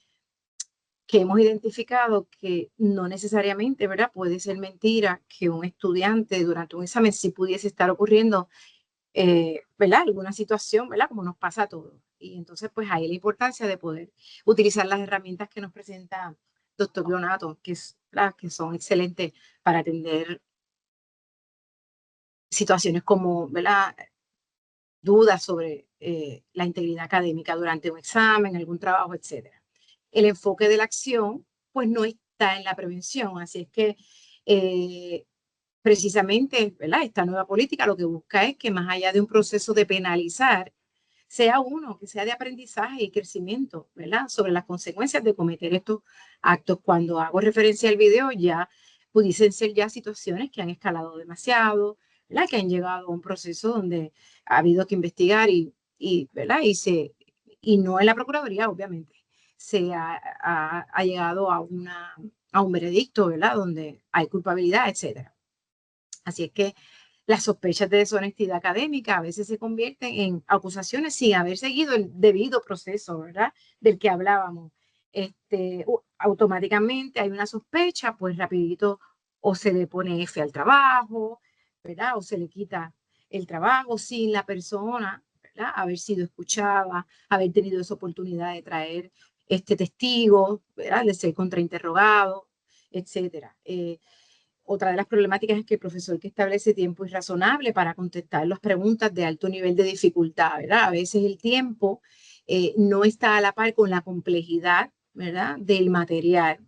hemos identificado que no necesariamente, ¿verdad? Puede ser mentira que un estudiante durante un examen sí pudiese estar ocurriendo, ¿verdad? Alguna situación, ¿verdad? Como nos pasa a todos. Y entonces, pues ahí la importancia de poder utilizar las herramientas que nos presenta doctor Donato, que son excelentes para atender situaciones como, ¿verdad? Dudas sobre la integridad académica durante un examen, algún trabajo, etc. El enfoque de la acción, pues no está en la prevención, así es que precisamente, ¿verdad? Esta nueva política lo que busca es que más allá de un proceso de penalizar, sea uno que sea de aprendizaje y crecimiento, ¿verdad? Sobre las consecuencias de cometer estos actos. Cuando hago referencia al video, ya pudiesen ser ya situaciones que han escalado demasiado, ¿verdad? Que han llegado a un proceso donde ha habido que investigar ¿verdad? Y no en la Procuraduría, obviamente, se ha llegado a un veredicto, ¿verdad? Donde hay culpabilidad, etcétera. Así es que las sospechas de deshonestidad académica a veces se convierten en acusaciones sin haber seguido el debido proceso, ¿verdad? Del que hablábamos. Automáticamente hay una sospecha, pues rapidito o se le pone F al trabajo, ¿verdad? O se le quita el trabajo sin la persona, ¿verdad? Haber sido escuchada, haber tenido esa oportunidad de traer testigo, ¿verdad? De ser contrainterrogado, etcétera. Otra de las problemáticas es que el profesor que establece tiempo irrazonable para contestar las preguntas de alto nivel de dificultad, ¿verdad? A veces el tiempo no está a la par con la complejidad, ¿verdad? Del material,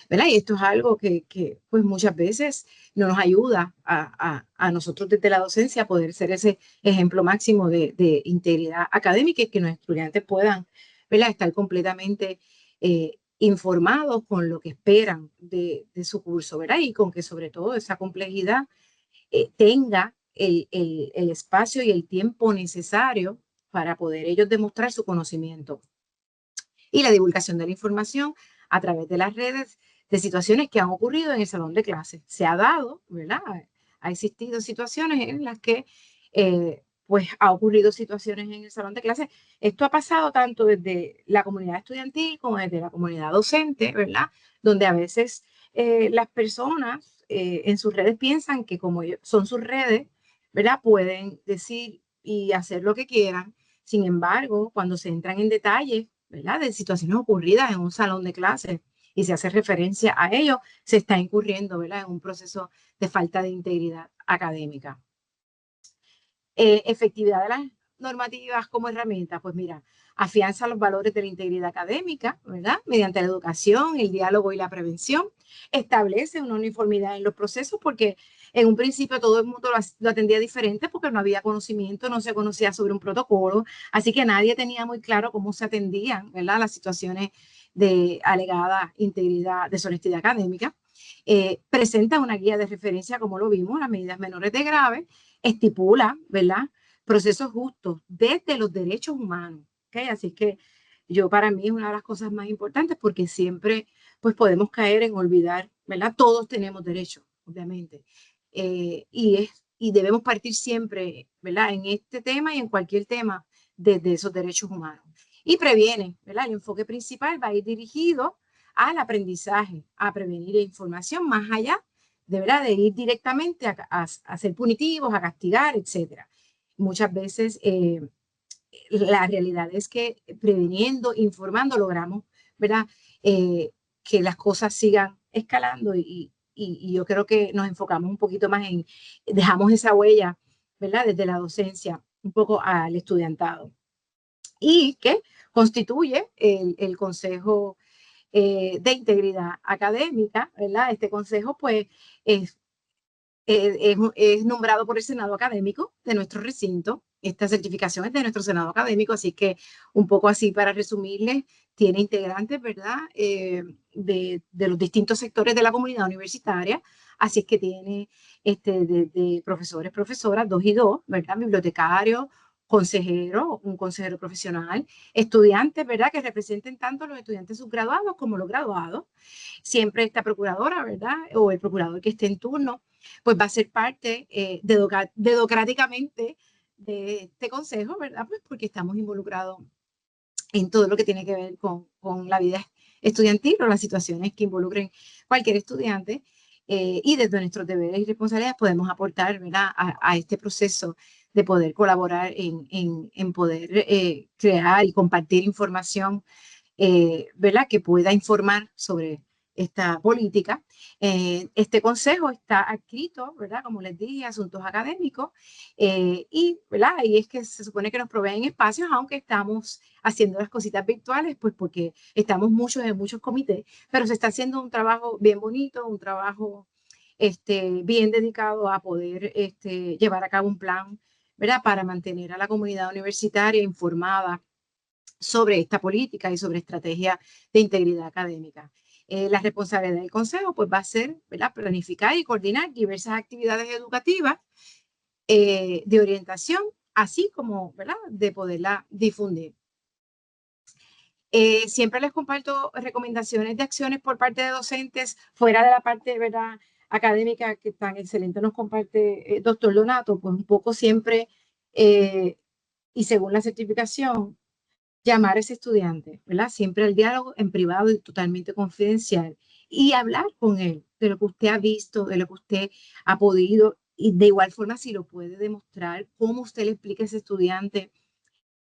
¿verdad? Y esto es algo que pues muchas veces no nos ayuda a nosotros desde la docencia a poder ser ese ejemplo máximo de integridad académica y que nuestros estudiantes puedan, ¿verdad? Estar completamente informados con lo que esperan de su curso, ¿verdad? Y con que sobre todo esa complejidad tenga el espacio y el tiempo necesario para poder ellos demostrar su conocimiento. Y la divulgación de la información a través de las redes de situaciones que han ocurrido en el salón de clase. Se ha dado, ¿verdad? Ha existido situaciones en las que pues ha ocurrido situaciones en el salón de clase. Esto ha pasado tanto desde la comunidad estudiantil como desde la comunidad docente, ¿verdad? Donde a veces las personas en sus redes piensan que como son sus redes, ¿verdad? Pueden decir y hacer lo que quieran. Sin embargo, cuando se entran en detalles, ¿verdad? De situaciones ocurridas en un salón de clase y se hace referencia a ello, se está incurriendo, ¿verdad? En un proceso de falta de integridad académica. Efectividad de las normativas como herramienta, pues mira, afianza los valores de la integridad académica, ¿verdad? Mediante la educación, el diálogo y la prevención, establece una uniformidad en los procesos porque en un principio todo el mundo lo atendía diferente porque no había conocimiento, no se conocía sobre un protocolo, así que nadie tenía muy claro cómo se atendían, ¿verdad? Las situaciones de alegada integridad, deshonestidad académica. Presenta una guía de referencia, como lo vimos, las medidas menores de grave, estipula, ¿verdad? Procesos justos desde los derechos humanos, ¿okay? Así que para mí es una de las cosas más importantes porque siempre pues podemos caer en olvidar, ¿verdad? Todos tenemos derechos, obviamente. Y debemos partir siempre, ¿verdad? En este tema y en cualquier tema desde esos derechos humanos. Y previene, ¿verdad? El enfoque principal va a ir dirigido al aprendizaje, a prevenir información más allá de ir directamente a ser punitivos, a castigar, etc. Muchas veces la realidad es que previniendo, informando, logramos, ¿verdad? Que las cosas sigan escalando y y yo creo que nos enfocamos un poquito más en, dejamos esa huella, ¿verdad? Desde la docencia, un poco al estudiantado. Y que constituye el Consejo de Integridad Académica, ¿verdad? Este consejo, pues, es nombrado por el Senado Académico de nuestro recinto. Esta certificación es de nuestro Senado Académico, así que un poco así para resumirles, tiene integrantes, ¿verdad? De los distintos sectores de la comunidad universitaria, así es que tiene de profesores, profesoras, 2 y 2, ¿verdad? Bibliotecarios, consejeros, un consejero profesional, estudiantes, ¿verdad? Que representen tanto a los estudiantes subgraduados como los graduados. Siempre esta procuradora, ¿verdad? O el procurador que esté en turno, pues va a ser parte dedocráticamente de este consejo, ¿verdad? Pues porque estamos involucrados en todo lo que tiene que ver con la vida estudiantil o las situaciones que involucren cualquier estudiante. Y desde nuestros deberes y responsabilidades podemos aportar, ¿verdad? A este proceso de poder colaborar en poder crear y compartir información, ¿verdad? Que pueda informar sobre esta política. Este consejo está adscrito, ¿verdad? Como les dije, asuntos académicos, ¿verdad? Y es que se supone que nos proveen espacios, aunque estamos haciendo las cositas virtuales, pues porque estamos muchos en muchos comités, pero se está haciendo un trabajo bien bonito, un trabajo bien dedicado a poder llevar a cabo un plan, ¿verdad? Para mantener a la comunidad universitaria informada sobre esta política y sobre estrategia de integridad académica. La responsabilidad del Consejo pues, va a ser, ¿verdad?, planificar y coordinar diversas actividades educativas de orientación, así como, ¿verdad?, de poderla difundir. Siempre les comparto recomendaciones de acciones por parte de docentes, fuera de la parte, ¿verdad?, académica que tan excelente nos comparte doctor Donato, pues un poco siempre, y según la certificación, llamar a ese estudiante, ¿verdad? Siempre el diálogo en privado y totalmente confidencial y hablar con él de lo que usted ha visto, de lo que usted ha podido y de igual forma si lo puede demostrar, cómo usted le explica a ese estudiante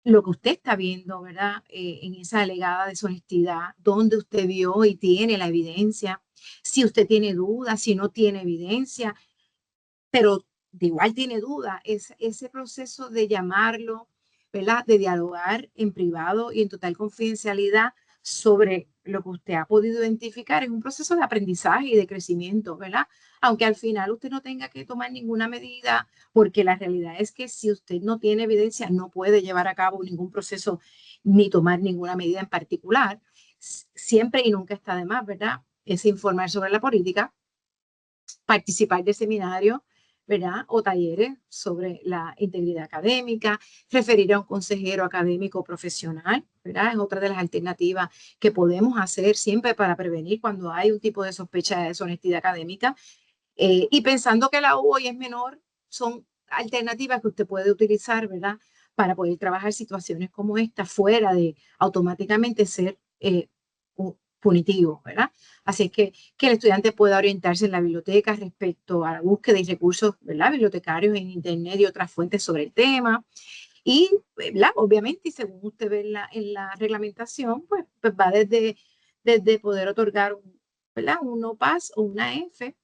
lo que usted está viendo, ¿verdad? En esa alegada deshonestidad, dónde usted vio y tiene la evidencia, si usted tiene dudas, si no tiene evidencia, pero de igual tiene duda, ese proceso de llamarlo, ¿verdad? De dialogar en privado y en total confidencialidad sobre lo que usted ha podido identificar es un proceso de aprendizaje y de crecimiento, ¿verdad? Aunque al final usted no tenga que tomar ninguna medida, porque la realidad es que si usted no tiene evidencia, no puede llevar a cabo ningún proceso ni tomar ninguna medida en particular. Siempre y nunca está de más, ¿verdad? Es informar sobre la política, participar de seminarios, ¿verdad? O talleres sobre la integridad académica, referir a un consejero académico profesional, ¿verdad? Es otra de las alternativas que podemos hacer siempre para prevenir cuando hay un tipo de sospecha de deshonestidad académica. Y pensando que la U hoy es menor, son alternativas que usted puede utilizar, ¿verdad? Para poder trabajar situaciones como esta fuera de automáticamente ser punitivo, ¿verdad? Así es que el estudiante pueda orientarse en la biblioteca respecto a la búsqueda y recursos, ¿verdad? Bibliotecarios en internet y otras fuentes sobre el tema. Y, ¿verdad? Obviamente, y según usted ve en la reglamentación, pues va desde poder otorgar, ¿verdad? Un no pass o una F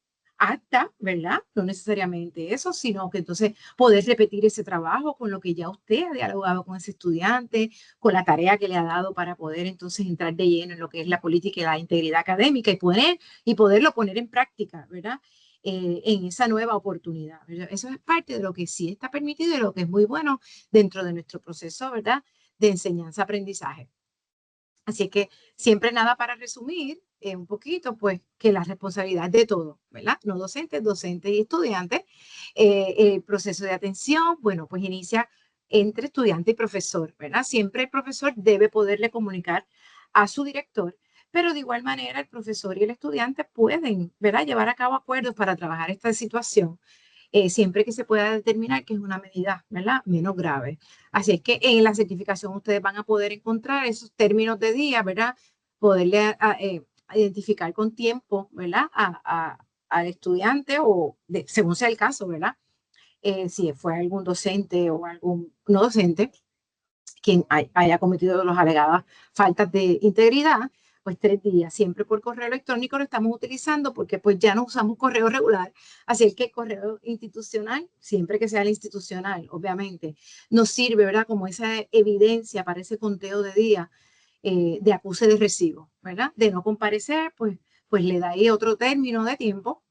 hasta, ¿verdad? No necesariamente eso, sino que entonces poder repetir ese trabajo con lo que ya usted ha dialogado con ese estudiante, con la tarea que le ha dado para poder entonces entrar de lleno en lo que es la política y la integridad académica y poderlo poner en práctica, ¿verdad? En esa nueva oportunidad, ¿verdad? Eso es parte de lo que sí está permitido y lo que es muy bueno dentro de nuestro proceso, ¿verdad? De enseñanza-aprendizaje. Así que siempre nada para resumir un poquito, pues que la responsabilidad de todo, ¿verdad? No docentes, docentes y estudiantes. El proceso de atención, bueno, pues inicia entre estudiante y profesor, ¿verdad? Siempre el profesor debe poderle comunicar a su director, pero de igual manera el profesor y el estudiante pueden, ¿verdad? Llevar a cabo acuerdos para trabajar esta situación. Siempre que se pueda determinar que es una medida, ¿verdad?, menos grave. Así es que en la certificación ustedes van a poder encontrar esos términos de día, ¿verdad? Poderle identificar con tiempo, ¿verdad?, al estudiante o según sea el caso, ¿verdad? Si fue algún docente o algún no docente quien haya cometido las alegadas faltas de integridad, pues 3 días, siempre por correo electrónico lo estamos utilizando porque pues ya no usamos correo regular, así que el correo institucional, siempre que sea el institucional, obviamente, nos sirve, ¿verdad? Como esa evidencia para ese conteo de días de acuse de recibo, ¿verdad? De no comparecer, pues le da ahí otro término de tiempo.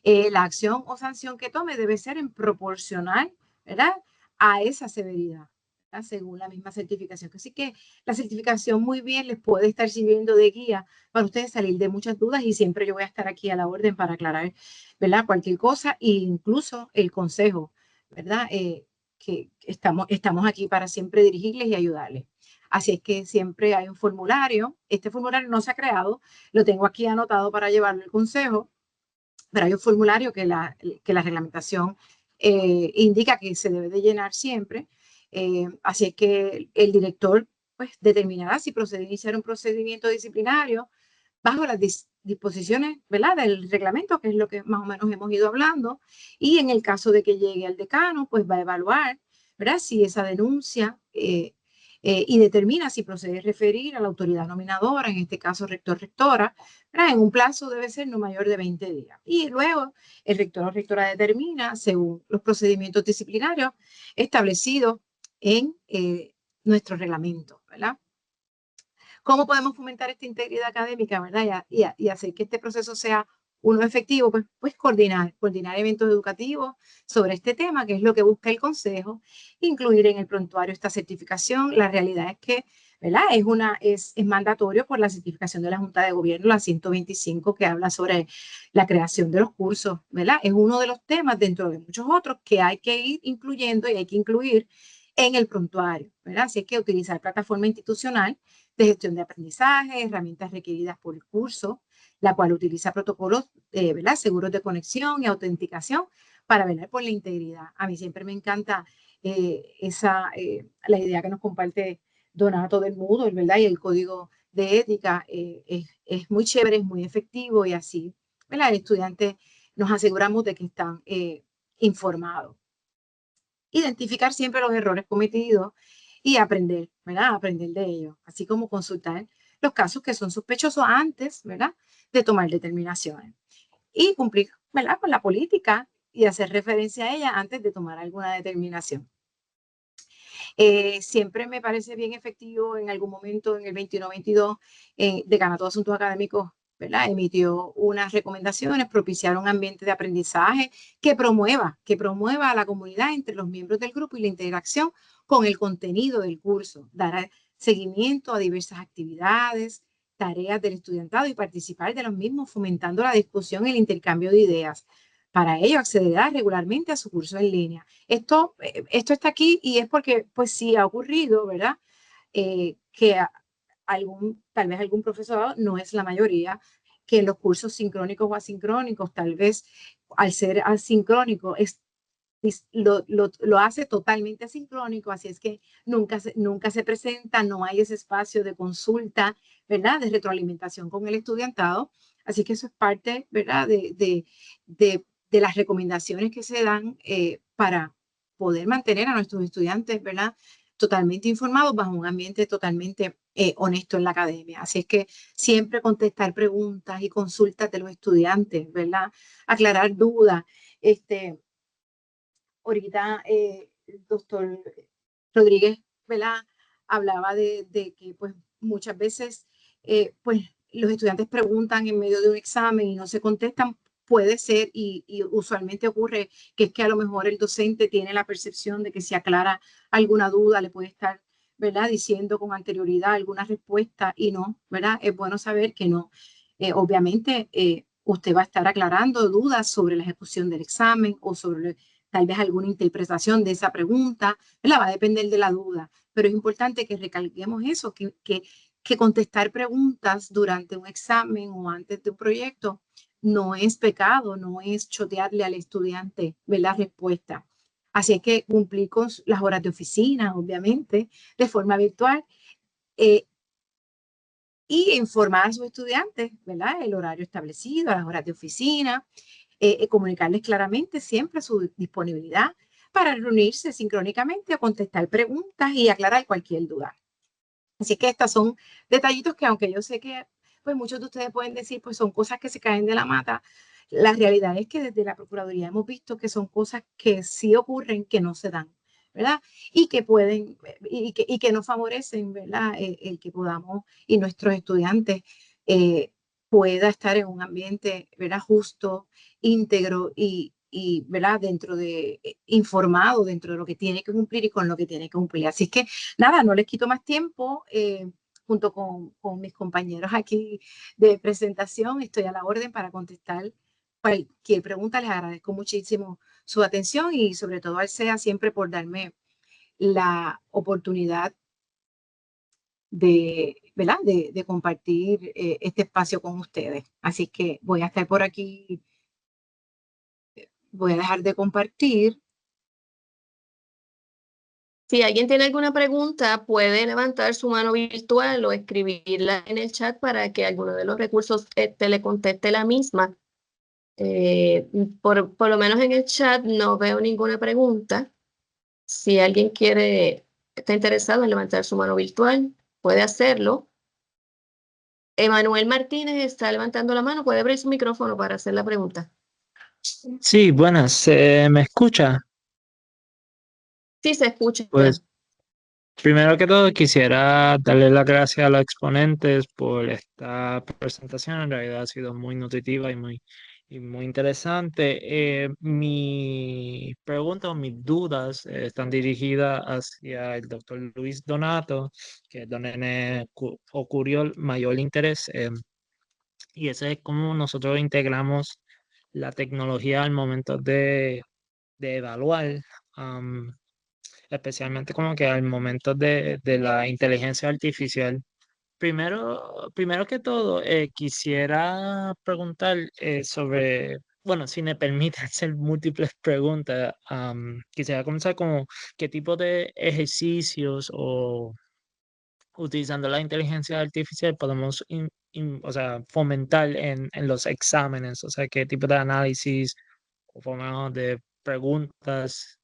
La acción o sanción que tome debe ser en proporcional, ¿verdad? A esa severidad, ¿verdad? Según la misma certificación. Así que la certificación muy bien les puede estar sirviendo de guía para ustedes salir de muchas dudas y siempre yo voy a estar aquí a la orden para aclarar, ¿verdad? Cualquier cosa e incluso el consejo, ¿verdad? Que estamos aquí para siempre dirigirles y ayudarles. Así es que siempre hay un formulario. Este formulario no se ha creado, lo tengo aquí anotado para llevarlo al consejo, pero hay un formulario que la reglamentación indica que se debe de llenar siempre. Así es que el director pues, determinará si procede a iniciar un procedimiento disciplinario bajo las disposiciones, ¿verdad?, del reglamento, que es lo que más o menos hemos ido hablando. Y en el caso de que llegue al decano, pues va a evaluar, ¿verdad?, si esa denuncia y determina si procede a referir a la autoridad nominadora, en este caso rector-rectora, en un plazo debe ser no mayor de 20 días. Y luego el rector o rectora determina, según los procedimientos disciplinarios establecidos en nuestro reglamento, ¿verdad? ¿Cómo podemos fomentar esta integridad académica, verdad? Y hacer que este proceso sea uno efectivo, pues coordinar eventos educativos sobre este tema, que es lo que busca el Consejo, incluir en el prontuario esta certificación. La realidad es que, ¿verdad? Es mandatorio por la certificación de la Junta de Gobierno, la 125, que habla sobre la creación de los cursos, ¿verdad? Es uno de los temas dentro de muchos otros que hay que ir incluyendo y hay que incluir en el prontuario, ¿verdad? Así es que utilizar plataforma institucional de gestión de aprendizaje, herramientas requeridas por el curso, la cual utiliza protocolos, ¿verdad?, seguros de conexión y autenticación para velar por la integridad. A mí siempre me encanta la idea que nos comparte Donato del Moodle, ¿verdad? Y el código de ética es muy chévere, es muy efectivo y así, ¿verdad?, el estudiante nos aseguramos de que están informados. Identificar siempre los errores cometidos y aprender, ¿verdad? Aprender de ellos, así como consultar los casos que son sospechosos antes, ¿verdad?, de tomar determinaciones. Y cumplir, ¿verdad?, con la política y hacer referencia a ella antes de tomar alguna determinación. Siempre me parece bien efectivo, en algún momento en el 21-22, Decanato de Asuntos Académicos, ¿verdad?, emitió unas recomendaciones, propiciar un ambiente de aprendizaje que promueva a la comunidad entre los miembros del grupo y la interacción con el contenido del curso, dar seguimiento a diversas actividades, tareas del estudiantado y participar de los mismos, fomentando la discusión y el intercambio de ideas. Para ello, accederá regularmente a su curso en línea. Esto está aquí y es porque, pues sí ha ocurrido, ¿verdad?, que tal vez algún profesorado, no es la mayoría, que en los cursos sincrónicos o asincrónicos, tal vez al ser asincrónico, lo hace totalmente asincrónico, así es que nunca se presenta, no hay ese espacio de consulta, ¿verdad?, de retroalimentación con el estudiantado. Así que eso es parte, ¿verdad?, de las recomendaciones que se dan para poder mantener a nuestros estudiantes, ¿verdad?, totalmente informados bajo un ambiente totalmente honesto en la academia. Así es que siempre contestar preguntas y consultas de los estudiantes, ¿verdad?, aclarar dudas. Ahorita el doctor Rodríguez, ¿verdad?, hablaba de que pues muchas veces pues los estudiantes preguntan en medio de un examen y no se contestan. Puede ser y usualmente ocurre que es que a lo mejor el docente tiene la percepción de que si aclara alguna duda le puede estar, ¿verdad?, diciendo con anterioridad alguna respuesta y no, ¿verdad? Es bueno saber que no. Obviamente usted va a estar aclarando dudas sobre la ejecución del examen o sobre tal vez alguna interpretación de esa pregunta, ¿verdad? Va a depender de la duda, pero es importante que recalquemos eso, que contestar preguntas durante un examen o antes de un proyecto no es pecado, no es chotearle al estudiante ver la respuesta. Así es que cumplir con las horas de oficina, obviamente, de forma virtual, y informar a sus estudiantes, ¿verdad?, el horario establecido, las horas de oficina, comunicarles claramente siempre su disponibilidad para reunirse sincrónicamente o contestar preguntas y aclarar cualquier duda. Así que estas son detallitos que, aunque yo sé que pues muchos de ustedes pueden decir, pues son cosas que se caen de la mata, la realidad es que desde la Procuraduría hemos visto que son cosas que sí ocurren, que no se dan, ¿verdad? Y que pueden, y que nos favorecen, ¿verdad? El que podamos y nuestros estudiantes pueda estar en un ambiente, ¿verdad? Justo, íntegro y ¿verdad? Dentro de, informado dentro de lo que tiene que cumplir y con lo que tiene que cumplir. Así que nada, no les quito más tiempo. Junto con mis compañeros aquí de presentación, estoy a la orden para contestar cualquier pregunta. Les agradezco muchísimo su atención y sobre todo al SEA siempre por darme la oportunidad de, ¿verdad? De compartir este espacio con ustedes. Así que voy a estar por aquí, voy a dejar de compartir. Si alguien tiene alguna pregunta, puede levantar su mano virtual o escribirla en el chat para que alguno de los recursos le conteste la misma. Por lo menos en el chat no veo ninguna pregunta. Si alguien está interesado en levantar su mano virtual, puede hacerlo. Emanuel Martínez está levantando la mano. Puede abrir su micrófono para hacer la pregunta. Sí, buenas, ¿me escucha? Sí, se escucha. Pues primero que todo quisiera darle las gracias a los exponentes por esta presentación. En realidad ha sido muy nutritiva y muy interesante. Mi pregunta o mis dudas están dirigidas hacia el doctor Luis Donato, que es donde me ocurrió el mayor interés. Y ese es cómo nosotros integramos la tecnología al momento de evaluar. Especialmente como que al momento de la inteligencia artificial. Primero que todo, quisiera preguntar sobre, bueno, si me permite hacer múltiples preguntas, quisiera comenzar como qué tipo de ejercicios o utilizando la inteligencia artificial podemos o sea, fomentar en los exámenes, o sea, qué tipo de análisis o forma de preguntas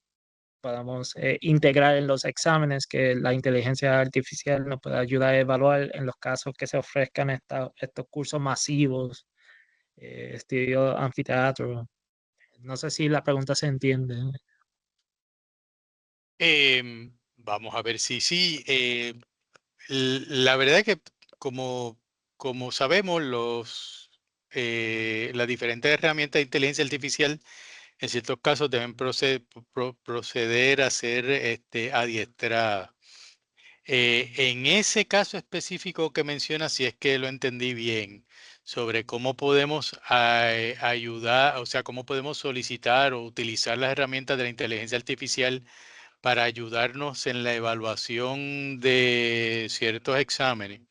podamos integrar en los exámenes que la inteligencia artificial nos pueda ayudar a evaluar en los casos que se ofrezcan estos cursos masivos, estilo anfiteatro. No sé si la pregunta se entiende. Vamos a ver si sí. La verdad es que como sabemos, las diferentes herramientas de inteligencia artificial en ciertos casos deben proceder a ser adiestradas. En ese caso específico que menciona, si es que lo entendí bien, sobre cómo podemos ayudar, o sea, cómo podemos solicitar o utilizar las herramientas de la inteligencia artificial para ayudarnos en la evaluación de ciertos exámenes.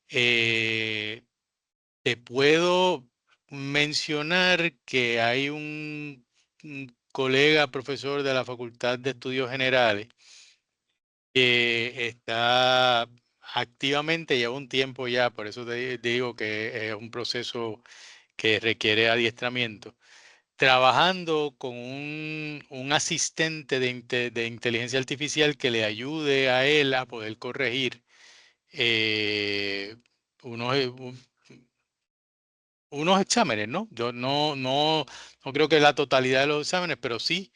Te puedo mencionar que hay un colega profesor de la Facultad de Estudios Generales que está activamente, lleva un tiempo ya, por eso te digo que es un proceso que requiere adiestramiento, trabajando con un asistente de inteligencia artificial que le ayude a él a poder corregir eh, unos, unos exámenes, ¿no? Yo no creo que la totalidad de los exámenes, pero sí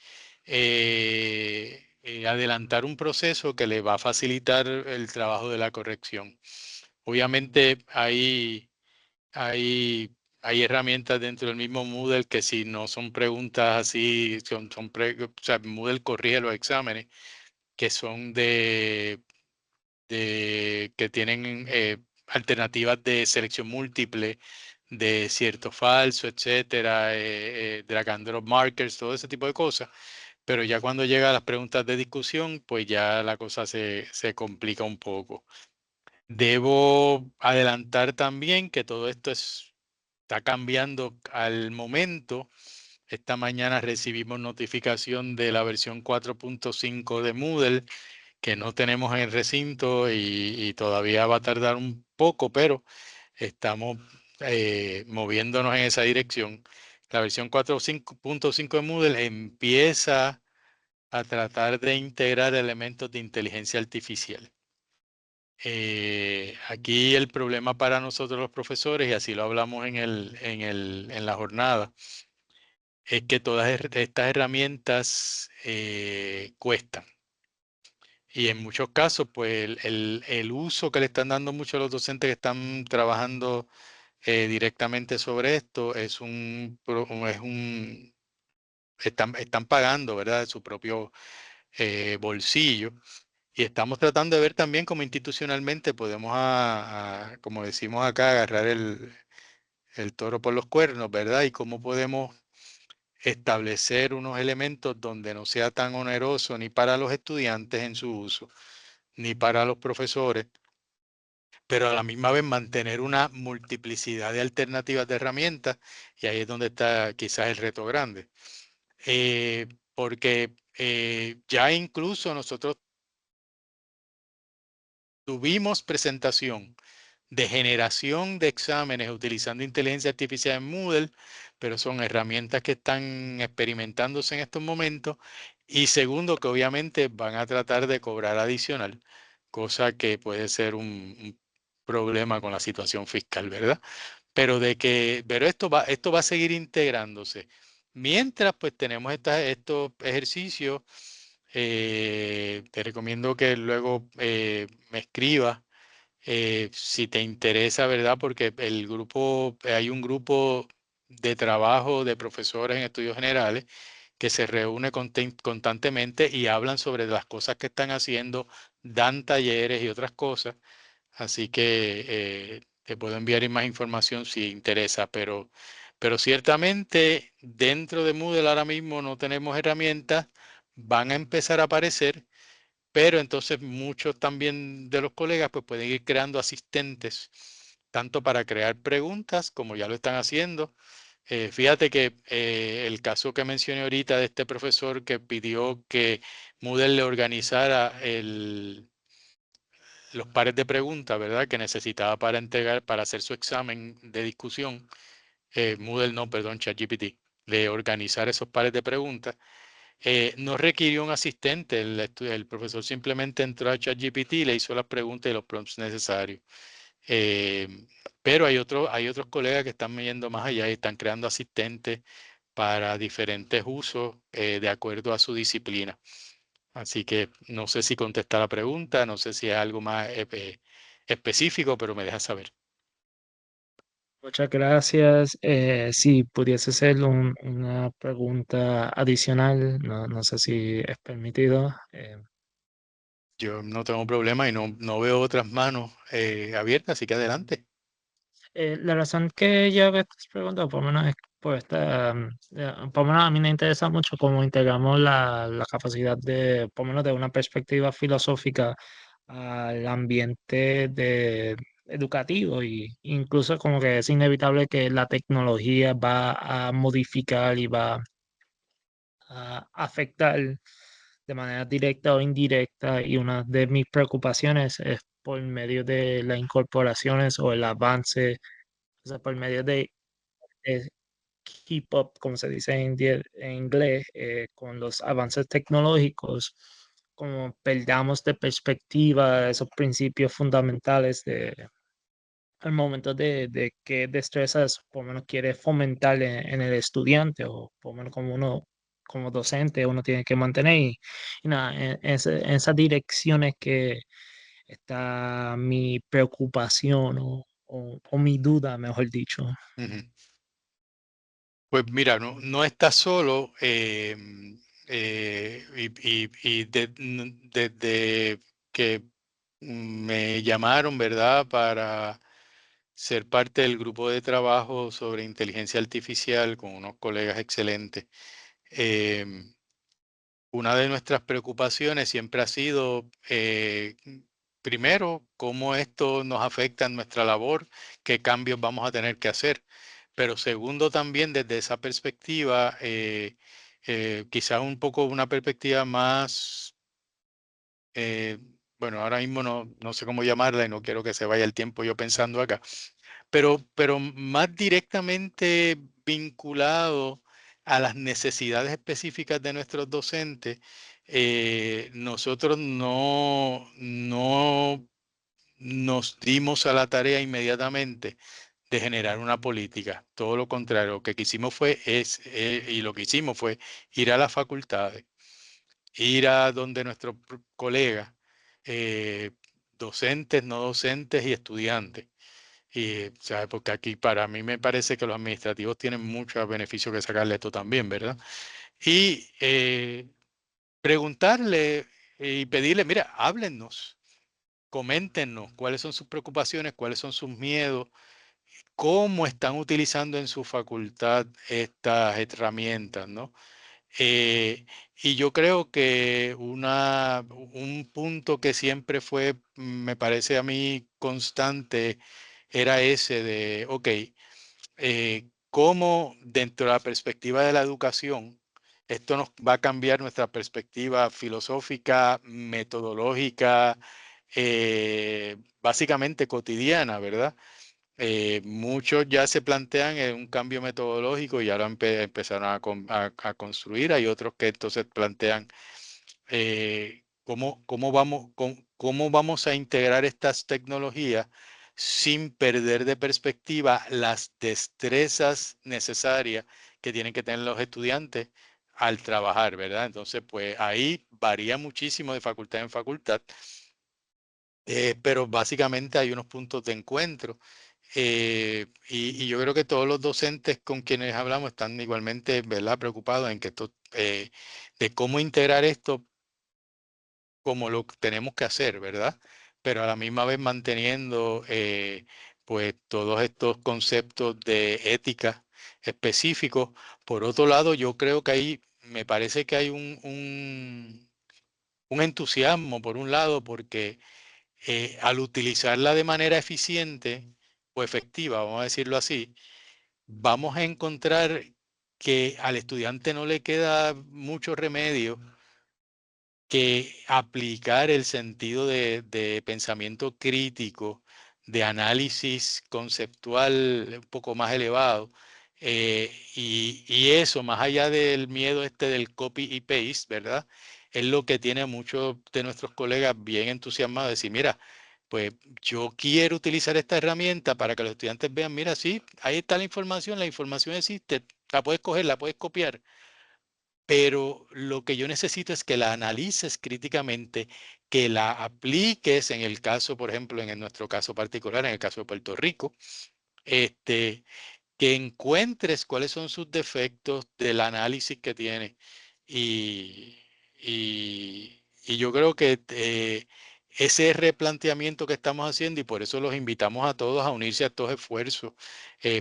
adelantar un proceso que le va a facilitar el trabajo de la corrección. Obviamente hay herramientas dentro del mismo Moodle que si no son preguntas así, o sea, Moodle corrige los exámenes que son que tienen alternativas de selección múltiple de cierto falso, etcétera, drag and drop markers, todo ese tipo de cosas. Pero ya cuando llega a las preguntas de discusión, pues ya la cosa se complica un poco. Debo adelantar también que todo esto está cambiando al momento. Esta mañana recibimos notificación de la versión 4.5 de Moodle que no tenemos en el recinto y todavía va a tardar un poco, pero estamos moviéndonos en esa dirección. La versión 4.5 de Moodle empieza a tratar de integrar elementos de inteligencia artificial. Aquí el problema para nosotros los profesores, y así lo hablamos en la jornada, es que todas estas herramientas cuestan. Y en muchos casos, pues el uso que le están dando muchos los docentes que están trabajando directamente sobre esto están pagando, ¿verdad?, de su propio bolsillo. Y estamos tratando de ver también cómo institucionalmente podemos, como decimos acá, agarrar el toro por los cuernos, ¿verdad? Y cómo podemos establecer unos elementos donde no sea tan oneroso ni para los estudiantes en su uso, ni para los profesores, pero a la misma vez mantener una multiplicidad de alternativas de herramientas, y ahí es donde está quizás el reto grande. Porque ya incluso nosotros tuvimos presentación de generación de exámenes utilizando inteligencia artificial en Moodle, pero son herramientas que están experimentándose en estos momentos. Y segundo, que obviamente van a tratar de cobrar adicional, cosa que puede ser un problema con la situación fiscal, ¿verdad? Pero esto va a seguir integrándose. Mientras pues tenemos estos ejercicios, te recomiendo que luego me escribas si te interesa, ¿verdad? Porque hay un grupo de trabajo de profesores en estudios generales que se reúne constantemente y hablan sobre las cosas que están haciendo, dan talleres y otras cosas. Así que te puedo enviar más información si interesa, pero ciertamente dentro de Moodle ahora mismo no tenemos herramientas, van a empezar a aparecer, pero entonces muchos también de los colegas pues pueden ir creando asistentes, tanto para crear preguntas como ya lo están haciendo. Fíjate que el caso que mencioné ahorita de este profesor que pidió que Moodle le organizara los pares de preguntas, ¿verdad?, que necesitaba para entregar, para hacer su examen de discusión, Moodle no, perdón, ChatGPT, de organizar esos pares de preguntas. No requirió un asistente, el profesor simplemente entró a ChatGPT y le hizo las preguntas y los prompts necesarios. Eh, pero hay otros colegas que están yendo más allá y están creando asistentes para diferentes usos de acuerdo a su disciplina. Así que no sé si contesta la pregunta, no sé si es algo más específico, pero me deja saber. Muchas gracias. Si pudiese ser una pregunta adicional, no sé si es permitido. Yo no tengo problema y no veo otras manos abiertas, así que adelante. La razón que yo hago estas preguntas, por lo menos, es por lo menos a mí me interesa mucho cómo integramos la capacidad por lo menos de una perspectiva filosófica al ambiente educativo, y incluso como que es inevitable que la tecnología va a modificar y va a afectar de manera directa o indirecta, y una de mis preocupaciones es por medio de las incorporaciones o el avance, o sea, por medio de keep up, como se dice en inglés, con los avances tecnológicos, como perdamos de perspectiva esos principios fundamentales al momento de qué destrezas por lo menos quiere fomentar en el estudiante, o por lo menos como uno, como docente, uno tiene que mantener. Y nada, en esas direcciones que está mi preocupación, o mi duda, mejor dicho. Ujú. Pues mira, no estás solo desde que me llamaron, ¿verdad?, para ser parte del grupo de trabajo sobre inteligencia artificial con unos colegas excelentes. em, una de nuestras preocupaciones siempre ha sido, primero, cómo esto nos afecta en nuestra labor, qué cambios vamos a tener que hacer. Pero segundo, también desde esa perspectiva, quizás un poco una perspectiva más, eh, bueno, ahora mismo no sé cómo llamarla y no quiero que se vaya el tiempo yo pensando acá, pero más directamente vinculado a las necesidades específicas de nuestros docentes. Nosotros no nos dimos a la tarea inmediatamente de generar una política. Todo lo contrario, lo que quisimos fue, y lo que hicimos fue ir a las facultades, ir a donde nuestros colegas, docentes, no docentes y estudiantes. Y, ¿sabe? Porque aquí para mí me parece que los administrativos tienen muchos beneficios que sacarle esto también, ¿verdad? Y preguntarle y pedirle, mira, háblennos, coméntenos cuáles son sus preocupaciones, cuáles son sus miedos, cómo están utilizando en su facultad estas herramientas, ¿no? Y yo creo que un punto que siempre fue, me parece a mí constante, era ese de, ok, cómo dentro de la perspectiva de la educación, esto nos va a cambiar nuestra perspectiva filosófica, metodológica, básicamente cotidiana, ¿verdad? Muchos ya se plantean un cambio metodológico y ya lo empezaron a construir. Hay otros que entonces plantean cómo vamos a integrar estas tecnologías sin perder de perspectiva las destrezas necesarias que tienen que tener los estudiantes al trabajar, ¿verdad? Entonces, pues ahí varía muchísimo de facultad en facultad, pero básicamente hay unos puntos de encuentro. Y yo creo que todos los docentes con quienes hablamos están igualmente, ¿verdad?, preocupados en que esto, de cómo integrar esto como lo tenemos que hacer, ¿verdad? Pero a la misma vez manteniendo pues todos estos conceptos de ética específicos. Por otro lado, yo creo que ahí me parece que hay un entusiasmo, por un lado, porque al utilizarla de manera eficiente o efectiva, vamos a decirlo así, vamos a encontrar que al estudiante no le queda mucho remedio que aplicar el sentido de pensamiento crítico, de análisis conceptual un poco más elevado. Y eso, más allá del miedo este del copy y paste, ¿verdad? Es lo que tiene a muchos de nuestros colegas bien entusiasmados de decir, mira, pues yo quiero utilizar esta herramienta para que los estudiantes vean, mira, sí, ahí está la información existe, la puedes coger, la puedes copiar, pero lo que yo necesito es que la analices críticamente, que la apliques en el caso, por ejemplo, en nuestro caso particular, en el caso de Puerto Rico, que encuentres cuáles son sus defectos del análisis que tiene. Y yo creo que ese replanteamiento que estamos haciendo, y por eso los invitamos a todos a unirse a estos esfuerzos,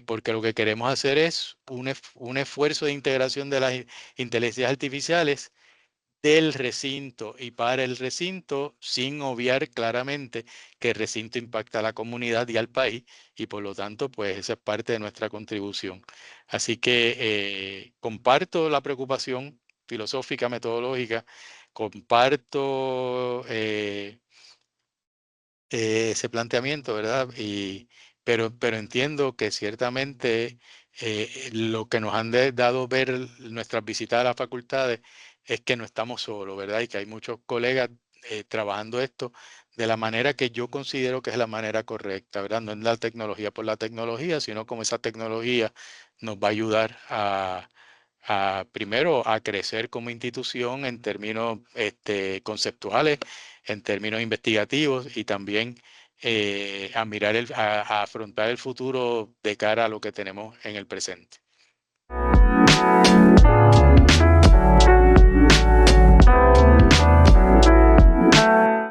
porque lo que queremos hacer es un esfuerzo de integración de las inteligencias artificiales del recinto y para el recinto, sin obviar claramente que el recinto impacta a la comunidad y al país, y por lo tanto, pues esa es parte de nuestra contribución. Así que comparto la preocupación filosófica, metodológica, comparto ese planteamiento, ¿verdad? Pero entiendo que ciertamente lo que nos han dado ver nuestras visitas a las facultades es que no estamos solos, ¿verdad? Y que hay muchos colegas trabajando esto de la manera que yo considero que es la manera correcta, ¿verdad? No es la tecnología por la tecnología, sino como esa tecnología nos va a ayudar primero a crecer como institución en términos conceptuales, en términos investigativos y también a afrontar el futuro de cara a lo que tenemos en el presente.